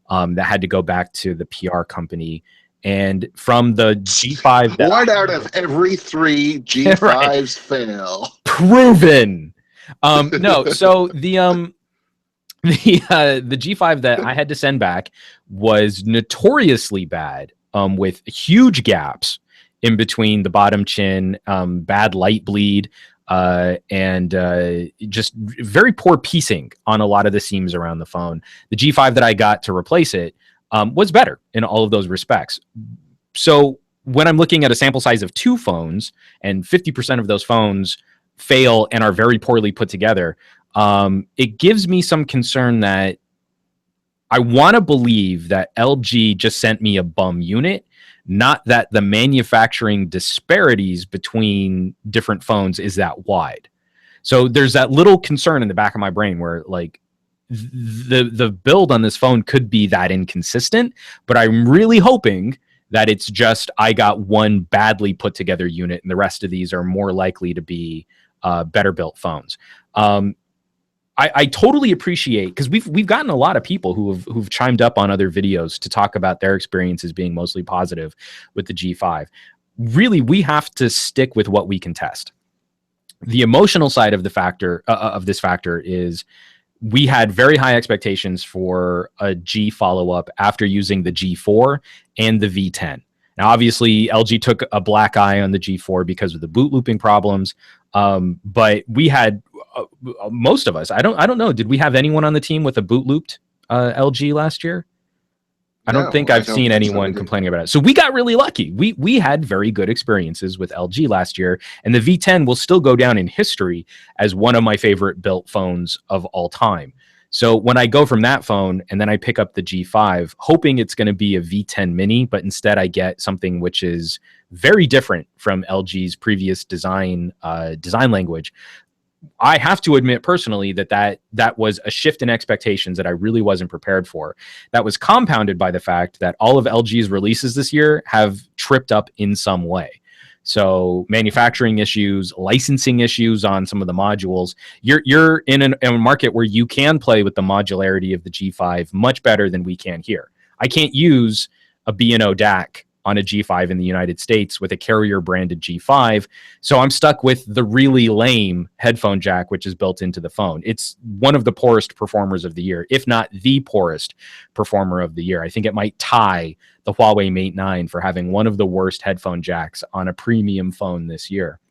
That had to go back to the PR company. And from the G5, one out of every 3 G5s fail. Proven. No, so the G5 that I had to send back was notoriously bad, with huge gaps in between the bottom chin, bad light bleed, and just very poor piecing on a lot of the seams around the phone. The G5 that I got to replace it was better in all of those respects. So when I'm looking at a sample size of 2 phones and 50% of those phones fail and are very poorly put together, it gives me some concern that I want to believe that LG just sent me a bum unit, not that the manufacturing disparities between different phones is that wide. So there's that little concern in the back of my brain where, like, the build on this phone could be that inconsistent, but I'm really hoping that it's just I got one badly put together unit and the rest of these are more likely to be better built phones. I totally appreciate, because we've gotten a lot of people who've chimed up on other videos to talk about their experiences being mostly positive with the G5. Really, we have to stick with what we can test. The emotional side of the factor of this factor is we had very high expectations for a G follow-up after using the G4 and the V10. Now, obviously, LG took a black eye on the G4 because of the boot looping problems. But we had most of us. I don't know. Did we have anyone on the team with a boot looped LG last year? I don't think I've seen anyone complaining about it. So we got really lucky. We had very good experiences with LG last year, and the V10 will still go down in history as one of my favorite built phones of all time. So when I go from that phone and then I pick up the G5, hoping it's going to be a V10 mini, but instead I get something which is very different from LG's previous design language, I have to admit personally that was a shift in expectations that I really wasn't prepared for. That was compounded by the fact that all of LG's releases this year have tripped up in some way. So manufacturing issues, licensing issues on some of the modules. You're in a market where you can play with the modularity of the G5 much better than we can here. I can't use a B&O DAC on a G5 in the United States with a carrier branded G5. So I'm stuck with the really lame headphone jack, which is built into the phone. It's one of the poorest performers of the year, if not the poorest performer of the year. I think it might tie the Huawei Mate 9 for having one of the worst headphone jacks on a premium phone this year.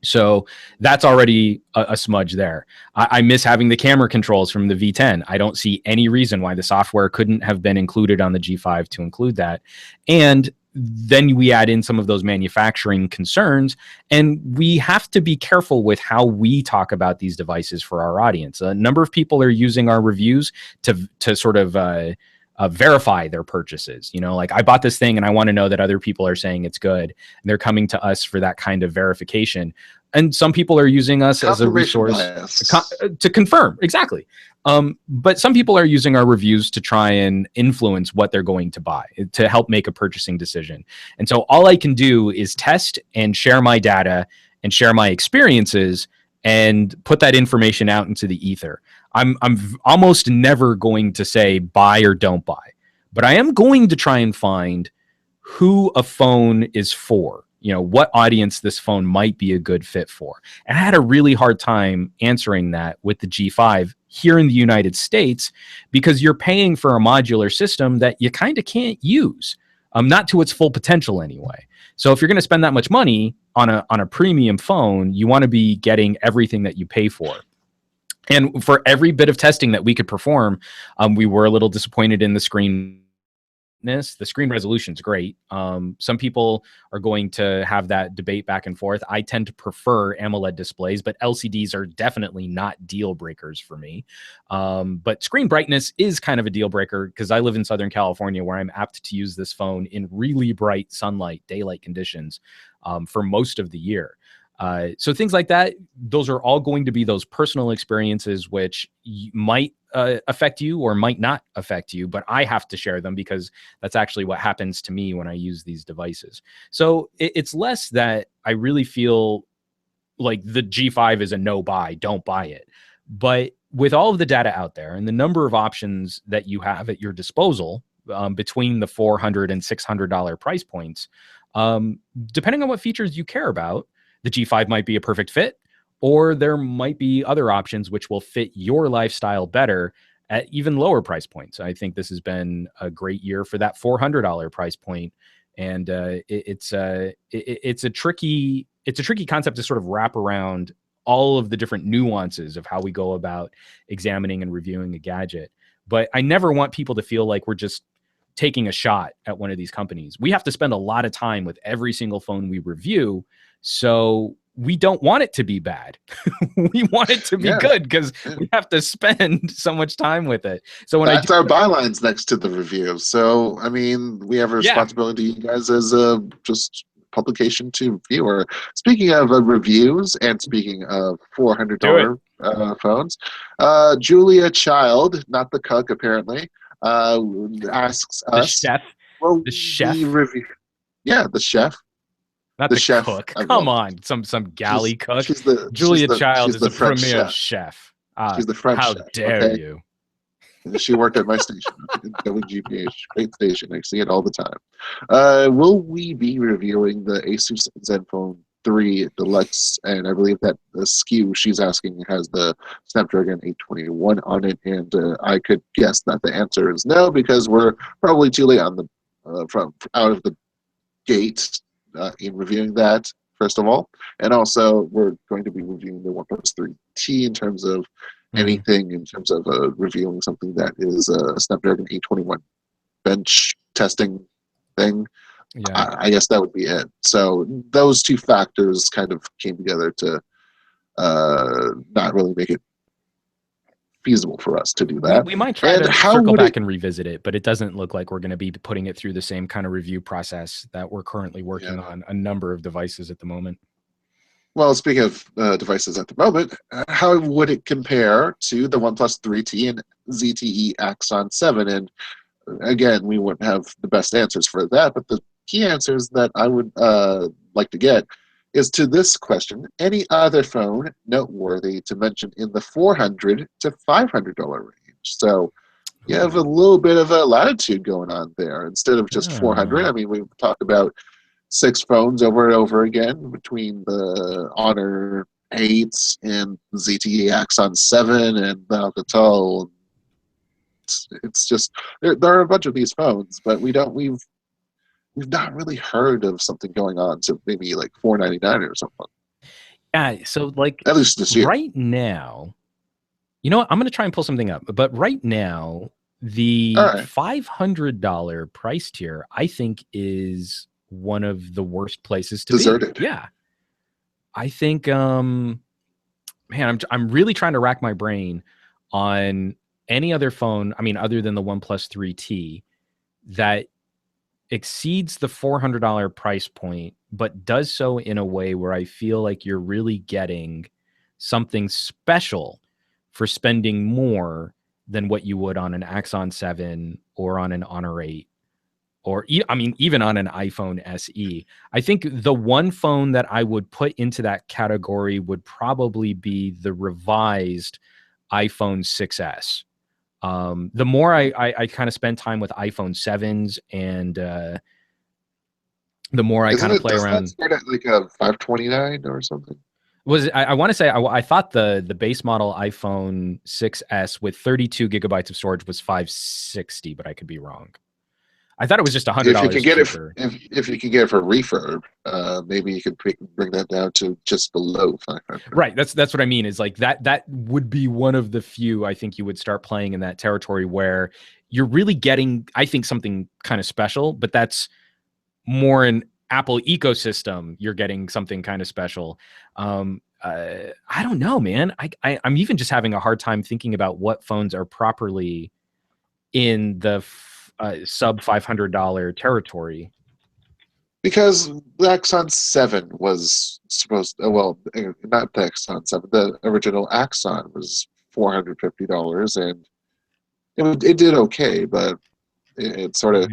So that's already a smudge there. I miss having the camera controls from the V10. I don't see any reason why the software couldn't have been included on the G5 to include that. And then we add in some of those manufacturing concerns, and we have to be careful with how we talk about these devices for our audience. A number of people are using our reviews to sort of verify their purchases. You know, like, I bought this thing and I want to know that other people are saying it's good, and they're coming to us for that kind of verification. And some people are using us as a resource to confirm. Exactly. But some people are using our reviews to try and influence what they're going to buy, to help make a purchasing decision. And so all I can do is test and share my data and share my experiences and put that information out into the ether. I'm almost never going to say buy or don't buy, but I am going to try and find who a phone is for. You know, what audience this phone might be a good fit for. And I had a really hard time answering that with the G5 here in the United States, because you're paying for a modular system that you kind of can't use, not to its full potential anyway. So if you're going to spend that much money on a premium phone, you want to be getting everything that you pay for. And for every bit of testing that we could perform, we were a little disappointed in the screen. The screen resolution is great. Some people are going to have that debate back and forth. I tend to prefer AMOLED displays, but LCDs are definitely not deal breakers for me. But screen brightness is kind of a deal breaker, because I live in Southern California, where I'm apt to use this phone in really bright sunlight, daylight conditions for most of the year. So things like that, those are all going to be those personal experiences which might affect you or might not affect you, but I have to share them because that's actually what happens to me when I use these devices. So it's less that I really feel like the G5 is a no buy, don't buy it. But with all of the data out there and the number of options that you have at your disposal between the $400 and $600 price points, depending on what features you care about, the G5 might be a perfect fit, or there might be other options which will fit your lifestyle better at even lower price points. I think this has been a great year for that $400 price point, and it's a tricky concept to sort of wrap around all of the different nuances of how we go about examining and reviewing a gadget. But I never want people to feel like we're just taking a shot at one of these companies. We have to spend a lot of time with every single phone we review, so we don't want it to be bad. We want it to be good, because we have to spend so much time with it. So when that's our bylines next to the review. So I mean, we have a responsibility to you guys as a just publication to viewer. Speaking of reviews, and speaking of $400 phones. Julia Child, not the cook apparently, asks us. The chef. Will the chef. Yeah, the chef. Not the chef. Cook. Come on, some galley cook. Julia Child is the premier chef. She's the French chef. How dare you? She worked at my station, WGPH, great station. I see it all the time. Will we be reviewing the Asus Zenfone 3 Deluxe? And I believe that the SKU she's asking has the Snapdragon 821 on it, and I could guess that the answer is no, because we're probably too late on the out of the gate in reviewing that, first of all. And also, we're going to be reviewing the OnePlus 3T in terms of anything, in terms of reviewing something that is a Snapdragon 821 bench testing thing. Yeah. I guess that would be it. So those two factors kind of came together to not really make it feasible for us to do that. We might try to circle back and revisit it, but it doesn't look like we're going to be putting it through the same kind of review process that we're currently working on a number of devices at the moment. Well, speaking of devices at the moment, how would it compare to the OnePlus 3T and ZTE Axon 7? And again, we wouldn't have the best answers for that, but the key answers that I would like to get is to this question: any other phone noteworthy to mention in the $400 to $500 range? So you have a little bit of a latitude going on there. Instead of just $400, I mean, we've talked about 6 phones over and over again between the Honor 8 and ZTE Axon 7 and the Alcatel. It's just there are a bunch of these phones, but we've not really heard of something going on to maybe like $499 or something. Yeah, so like at least this year. Right now, you know what? I'm going to try and pull something up. But right now, the $500 price tier, I think, is one of the worst places to deserted. Be. Yeah, I think. Man, I'm really trying to rack my brain on any other phone. I mean, other than the OnePlus 3T, that exceeds the $400 price point, but does so in a way where I feel like you're really getting something special for spending more than what you would on an Axon 7 or on an Honor 8, or even on an iPhone SE. I think the one phone that I would put into that category would probably be the revised iPhone 6S. The more I kind of spend time with iPhone 7s, and the more I kind of play around. Start at like a $529 or something? I want to say I thought the base model iPhone 6S with 32 gigabytes of storage was $560, but I could be wrong. I thought it was just $100. If you can get if you can get it for refurb, maybe you could bring that down to just below 500. Right. That's what I mean. Is like that would be one of the few I think you would start playing in that territory where you're really getting, I think, something kind of special. But that's more an Apple ecosystem. You're getting something kind of special. I don't know, man. I'm even just having a hard time thinking about what phones are properly in the sub $500 territory, because the Axon 7 was supposed to, well, not the Axon 7, the original Axon was $450, and it did okay, but it sort of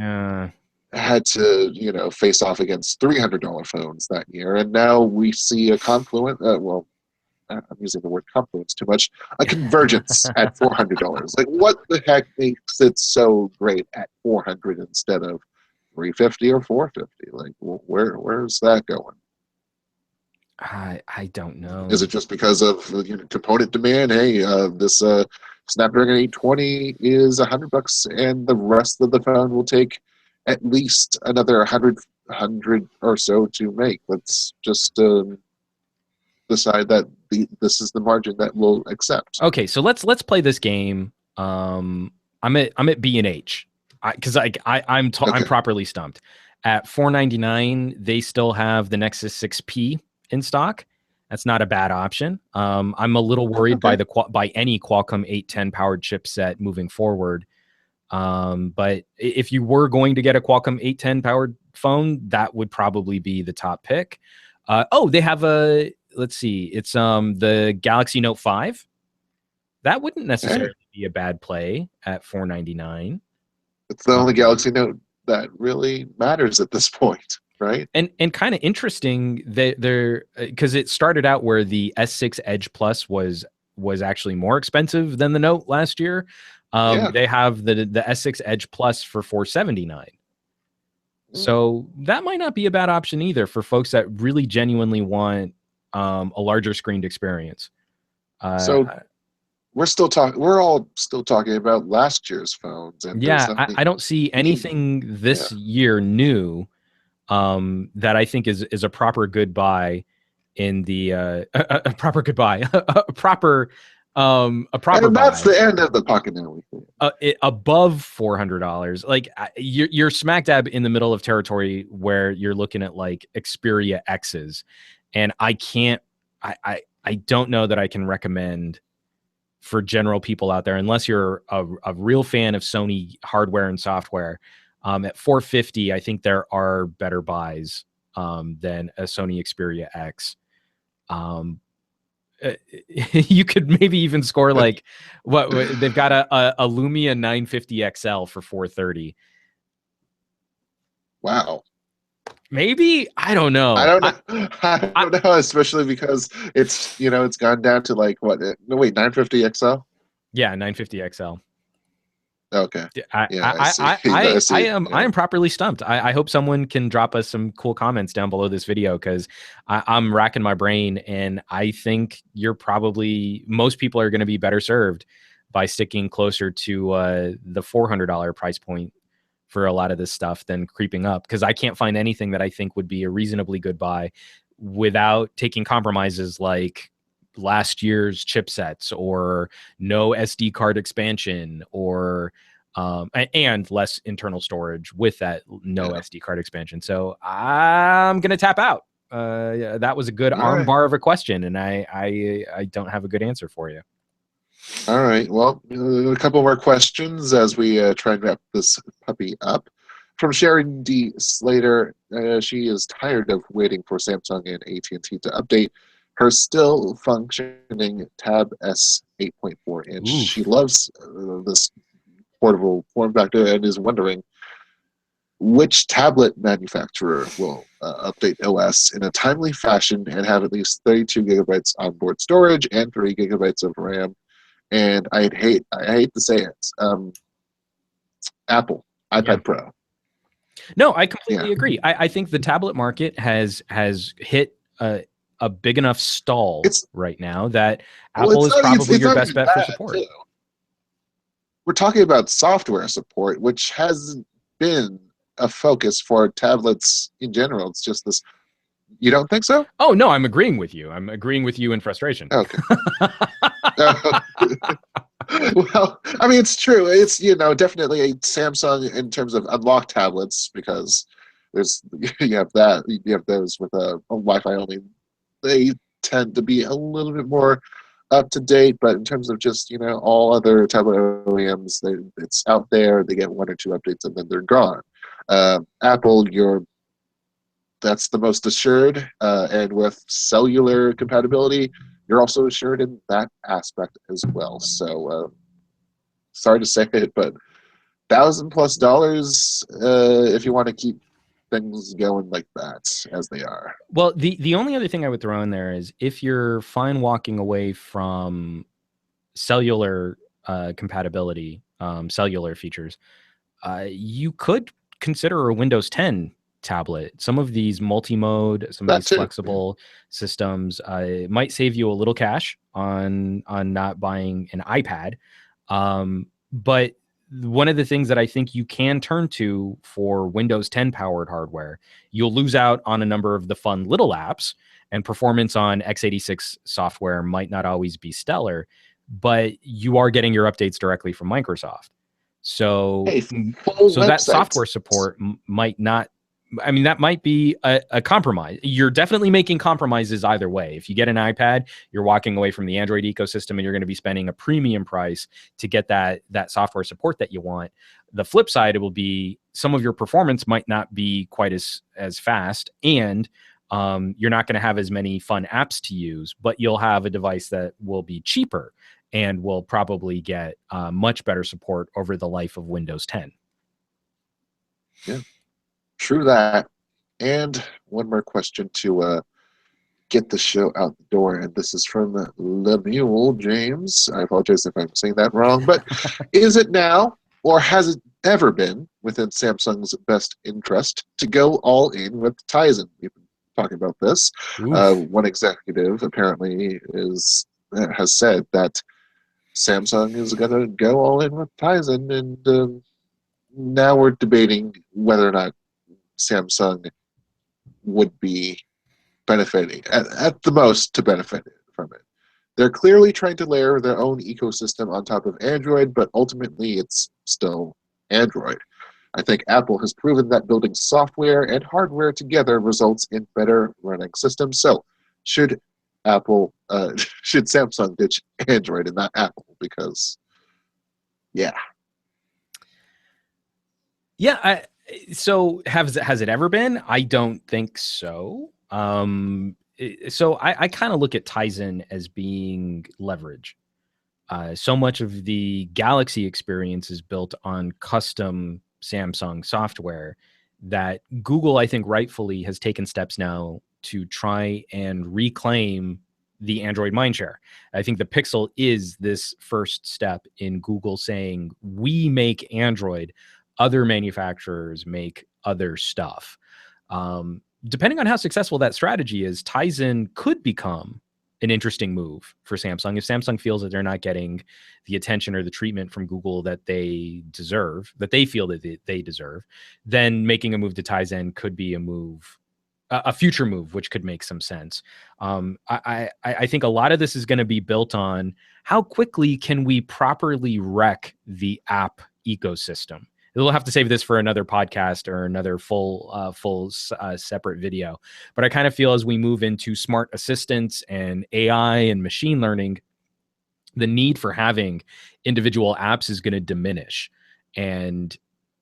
had to face off against $300 phones that year, and now we see a confluence. I'm using the word confluence too much. A convergence at $400. Like, what the heck makes it so great at $400 instead of $350 or $450? Like, where's that going? I don't know. Is it just because of component demand? Hey, this Snapdragon 820 is $100, and the rest of the phone will take at least another 100 or so to make. Let's just decide that this is the margin that we'll accept. Okay, so let's play this game. I'm at B&H because I'm properly stumped. At $499, they still have the Nexus 6P in stock. That's not a bad option. I'm a little worried by any Qualcomm 810 powered chipset moving forward. But if you were going to get a Qualcomm 810 powered phone, that would probably be the top pick. They have let's see, it's the Galaxy Note 5 That wouldn't necessarily be a bad play at $499. It's the only Galaxy Note that really matters at this point, right? And kind of interesting that they're because it started out where the S6 Edge Plus was actually more expensive than the Note last year. They have the S6 Edge Plus for $479. So that might not be a bad option either for folks that really genuinely want a larger screened experience. So we're all still talking about last year's phones. And I don't see anything this year new that I think is a proper goodbye in the a proper goodbye, a proper and that's the end of the Pocketnow Weekly. Above $400, like you're smack dab in the middle of territory where you're looking at like Xperia X's, and I don't know that I can recommend for general people out there, unless you're a real fan of Sony hardware and software. At $450, I think there are better buys than a Sony Xperia X. You could maybe even score like what they've got a Lumia 950 XL for $430. Wow. Maybe, I don't know. I don't know, especially because it's gone down to like what? No, wait, 950 XL. Yeah, 950 XL. Okay. I am properly stumped. I hope someone can drop us some cool comments down below this video, because I'm racking my brain, and I think most people are going to be better served by sticking closer to the $400 price point for a lot of this stuff than creeping up, because I can't find anything that I think would be a reasonably good buy without taking compromises like last year's chipsets or no SD card expansion or and less internal storage with that SD card expansion. So I'm gonna tap out. That was a good armbar of a question, and I don't have a good answer for you. All right. Well, a couple more questions as we try and wrap this puppy up. From Sharon D. Slater, she is tired of waiting for Samsung and AT&T to update her still functioning Tab S 8.4 inch. Ooh. She loves this portable form factor and is wondering which tablet manufacturer will update OS in a timely fashion and have at least 32 gigabytes onboard storage and 3 gigabytes of RAM. And I hate to say it, Apple iPad Pro. No, I completely agree. I think the tablet market has hit a big enough stall right now that Apple is probably your best bet for support. Too. We're talking about software support, which hasn't been a focus for tablets in general. It's just this. You don't think so? Oh, no, I'm agreeing with you. I'm agreeing with you in frustration. Okay. Well, I mean, it's true. It's, definitely a Samsung in terms of unlocked tablets, because you have those with a Wi-Fi only. They tend to be a little bit more up to date, but in terms of just, all other tablet OEMs, it's out there. They get 1 or 2 updates and then they're gone. Apple, that's the most assured, and with cellular compatibility, you're also assured in that aspect as well. So, sorry to say it, but $1,000+ if you want to keep things going like that as they are. Well, the only other thing I would throw in there is if you're fine walking away from cellular compatibility, cellular features, you could consider a Windows 10 tablet. Some of these multi-mode, some of these flexible systems might save you a little cash on not buying an iPad. But one of the things that I think you can turn to for Windows 10 powered hardware, you'll lose out on a number of the fun little apps, and performance on x86 software might not always be stellar, but you are getting your updates directly from Microsoft. So, that software support might not, that might be a compromise. You're definitely making compromises either way. If you get an iPad, you're walking away from the Android ecosystem, and you're going to be spending a premium price to get that software support that you want. The flip side, it will be some of your performance might not be quite as fast, and You're not going to have as many fun apps to use, but you'll have a device that will be cheaper and will probably get much better support over the life of Windows 10. Yeah, true that. And one more question to get the show out the door, and this is from Lemuel James. I apologize if I'm saying that wrong, but is it now, or has it ever been, within Samsung's best interest to go all in with Tizen? We've been talking about this. One executive apparently has said that Samsung is going to go all in with Tizen, and now we're debating whether or not Samsung would be benefiting, at the most, to benefit from it. They're clearly trying to layer their own ecosystem on top of Android, but ultimately it's still Android. I think Apple has proven that building software and hardware together results in better running systems. So should Samsung ditch Android and not Apple? Because, yeah. Yeah, so has it ever been? I don't think so. So I kind of look at Tizen as being leverage. So much of the Galaxy experience is built on custom Samsung software that Google, I think, rightfully has taken steps now to try and reclaim the Android mindshare. I think the Pixel is this first step in Google saying, we make Android, other manufacturers make other stuff. Depending on how successful that strategy is, Tizen could become an interesting move for Samsung. If Samsung feels that they're not getting the attention or the treatment from Google that they deserve, that they feel that they deserve, then making a move to Tizen could be a move, a future move, which could make some sense. I think a lot of this is going to be built on how quickly can we properly wreck the app ecosystem. We'll have to save this for another podcast or another full separate video. But I kind of feel as we move into smart assistants and AI and machine learning, the need for having individual apps is going to diminish. And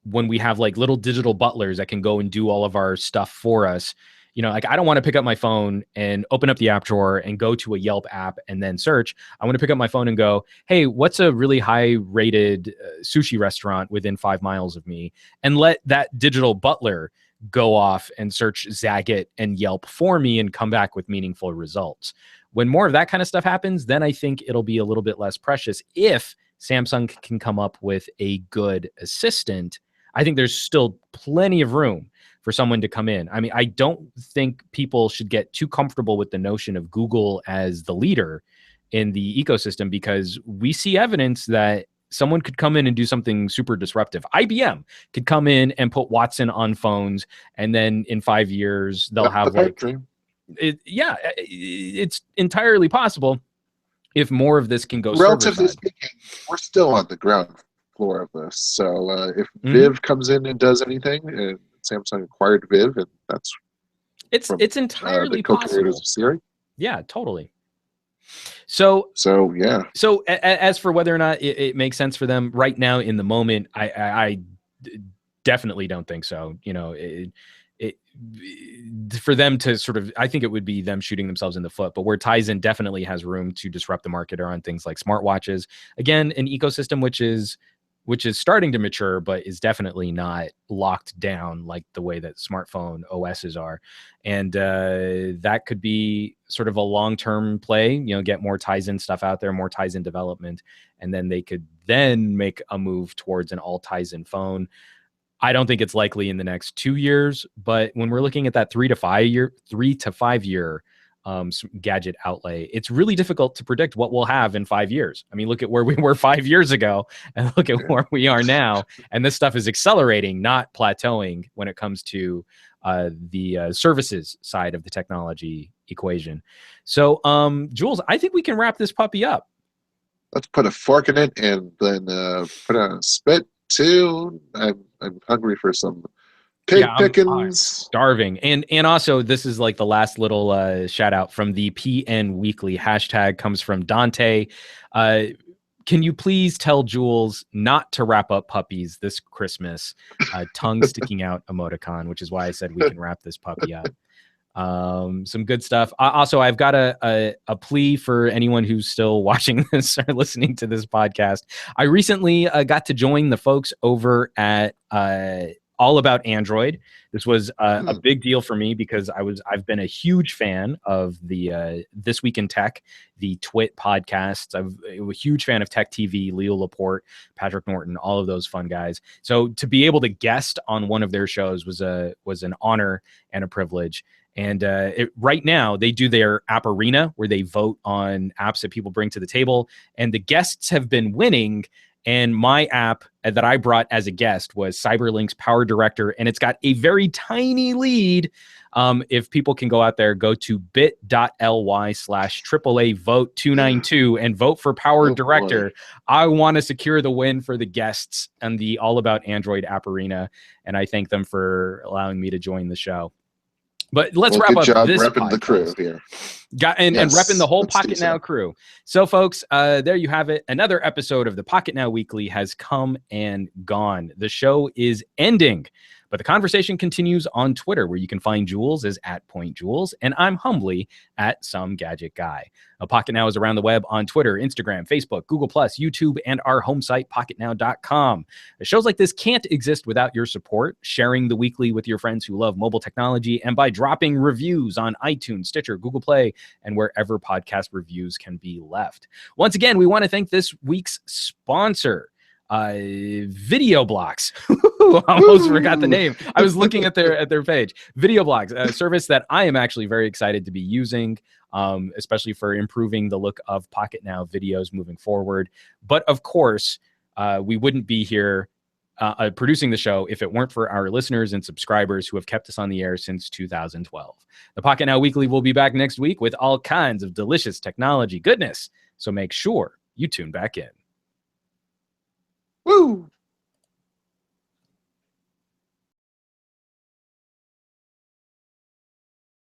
when we have like little digital butlers that can go and do all of our stuff for us, you know, like I don't want to pick up my phone and open up the app drawer and go to a Yelp app and then search. I want to pick up my phone and go, hey, what's a really high rated sushi restaurant within 5 miles of me? And let that digital butler go off and search Zagat and Yelp for me and come back with meaningful results. When more of that kind of stuff happens, then I think it'll be a little bit less precious. If Samsung can come up with a good assistant, I think there's still plenty of room for someone to come in. I mean, I don't think people should get too comfortable with the notion of Google as the leader in the ecosystem, because we see evidence that someone could come in and do something super disruptive. IBM could come in and put Watson on phones, and then in 5 years, they'll have like... it's entirely possible if more of this can go relatively speaking, we're still on the ground floor of this. So if Viv comes in and does anything, and Samsung acquired Viv, and that's it's entirely the co-creators of Siri. Yeah, totally. So yeah. So as for whether or not it makes sense for them right now in the moment, I definitely don't think so. You know, for them to sort of, I think it would be them shooting themselves in the foot. But where Tizen definitely has room to disrupt the market are on things like smartwatches. Again, an ecosystem which is starting to mature, but is definitely not locked down like the way that smartphone OSs are. And that could be sort of a long-term play, you know, get more Tizen stuff out there, more Tizen development, and then they could then make a move towards an all Tizen phone. I don't think it's likely in the next 2 years, but when we're looking at that 3 to 5 year gadget outlay, it's really difficult to predict what we'll have in 5 years. I mean, look at where we were 5 years ago and look at where we are now. And this stuff is accelerating, not plateauing when it comes to the services side of the technology equation. So, Jules, I think we can wrap this puppy up. Let's put a fork in it and then put on a spit too. I'm hungry for some pig pickings. I'm starving. And also, this is like the last little shout out from the PN Weekly hashtag comes from Dante. Can you please tell Jules not to wrap up puppies this Christmas? Tongue sticking out emoticon, which is why I said we can wrap this puppy up. Some good stuff. Also, I've got a plea for anyone who's still watching this or listening to this podcast. I recently got to join the folks over at All About Android. This was a big deal for me because I've been a huge fan of the This Week in Tech, the Twit podcasts. I'm a huge fan of Tech TV, Leo Laporte, Patrick Norton, all of those fun guys. So to be able to guest on one of their shows was an honor and a privilege. And right now, they do their app arena where they vote on apps that people bring to the table. And the guests have been winning. And my app that I brought as a guest was Cyberlink's Power Director. And it's got a very tiny lead. If people can go out there, go to bit.ly/AAA vote 292 and vote for Power Director. Boy. I want to secure the win for the guests and the All About Android app arena. And I thank them for allowing me to join the show. But let's wrap up this repping the crew here. And repping the whole Pocketnow crew. So, folks, there you have it. Another episode of the Pocketnow Weekly has come and gone. The show is ending, but the conversation continues on Twitter, where you can find Jules as @PointJules, and I'm humbly at @SomeGadgetGuy. Pocketnow is around the web on Twitter, Instagram, Facebook, Google+, YouTube, and our home site, pocketnow.com. Shows like this can't exist without your support, sharing the weekly with your friends who love mobile technology, and by dropping reviews on iTunes, Stitcher, Google Play, and wherever podcast reviews can be left. Once again, we want to thank this week's sponsor, Videoblocks. Almost forgot the name. I was looking at their page. Videoblocks, a service that I am actually very excited to be using, especially for improving the look of Pocketnow videos moving forward. But of course, we wouldn't be here producing the show if it weren't for our listeners and subscribers who have kept us on the air since 2012. The Pocketnow Weekly will be back next week with all kinds of delicious technology goodness. So make sure you tune back in. Woo!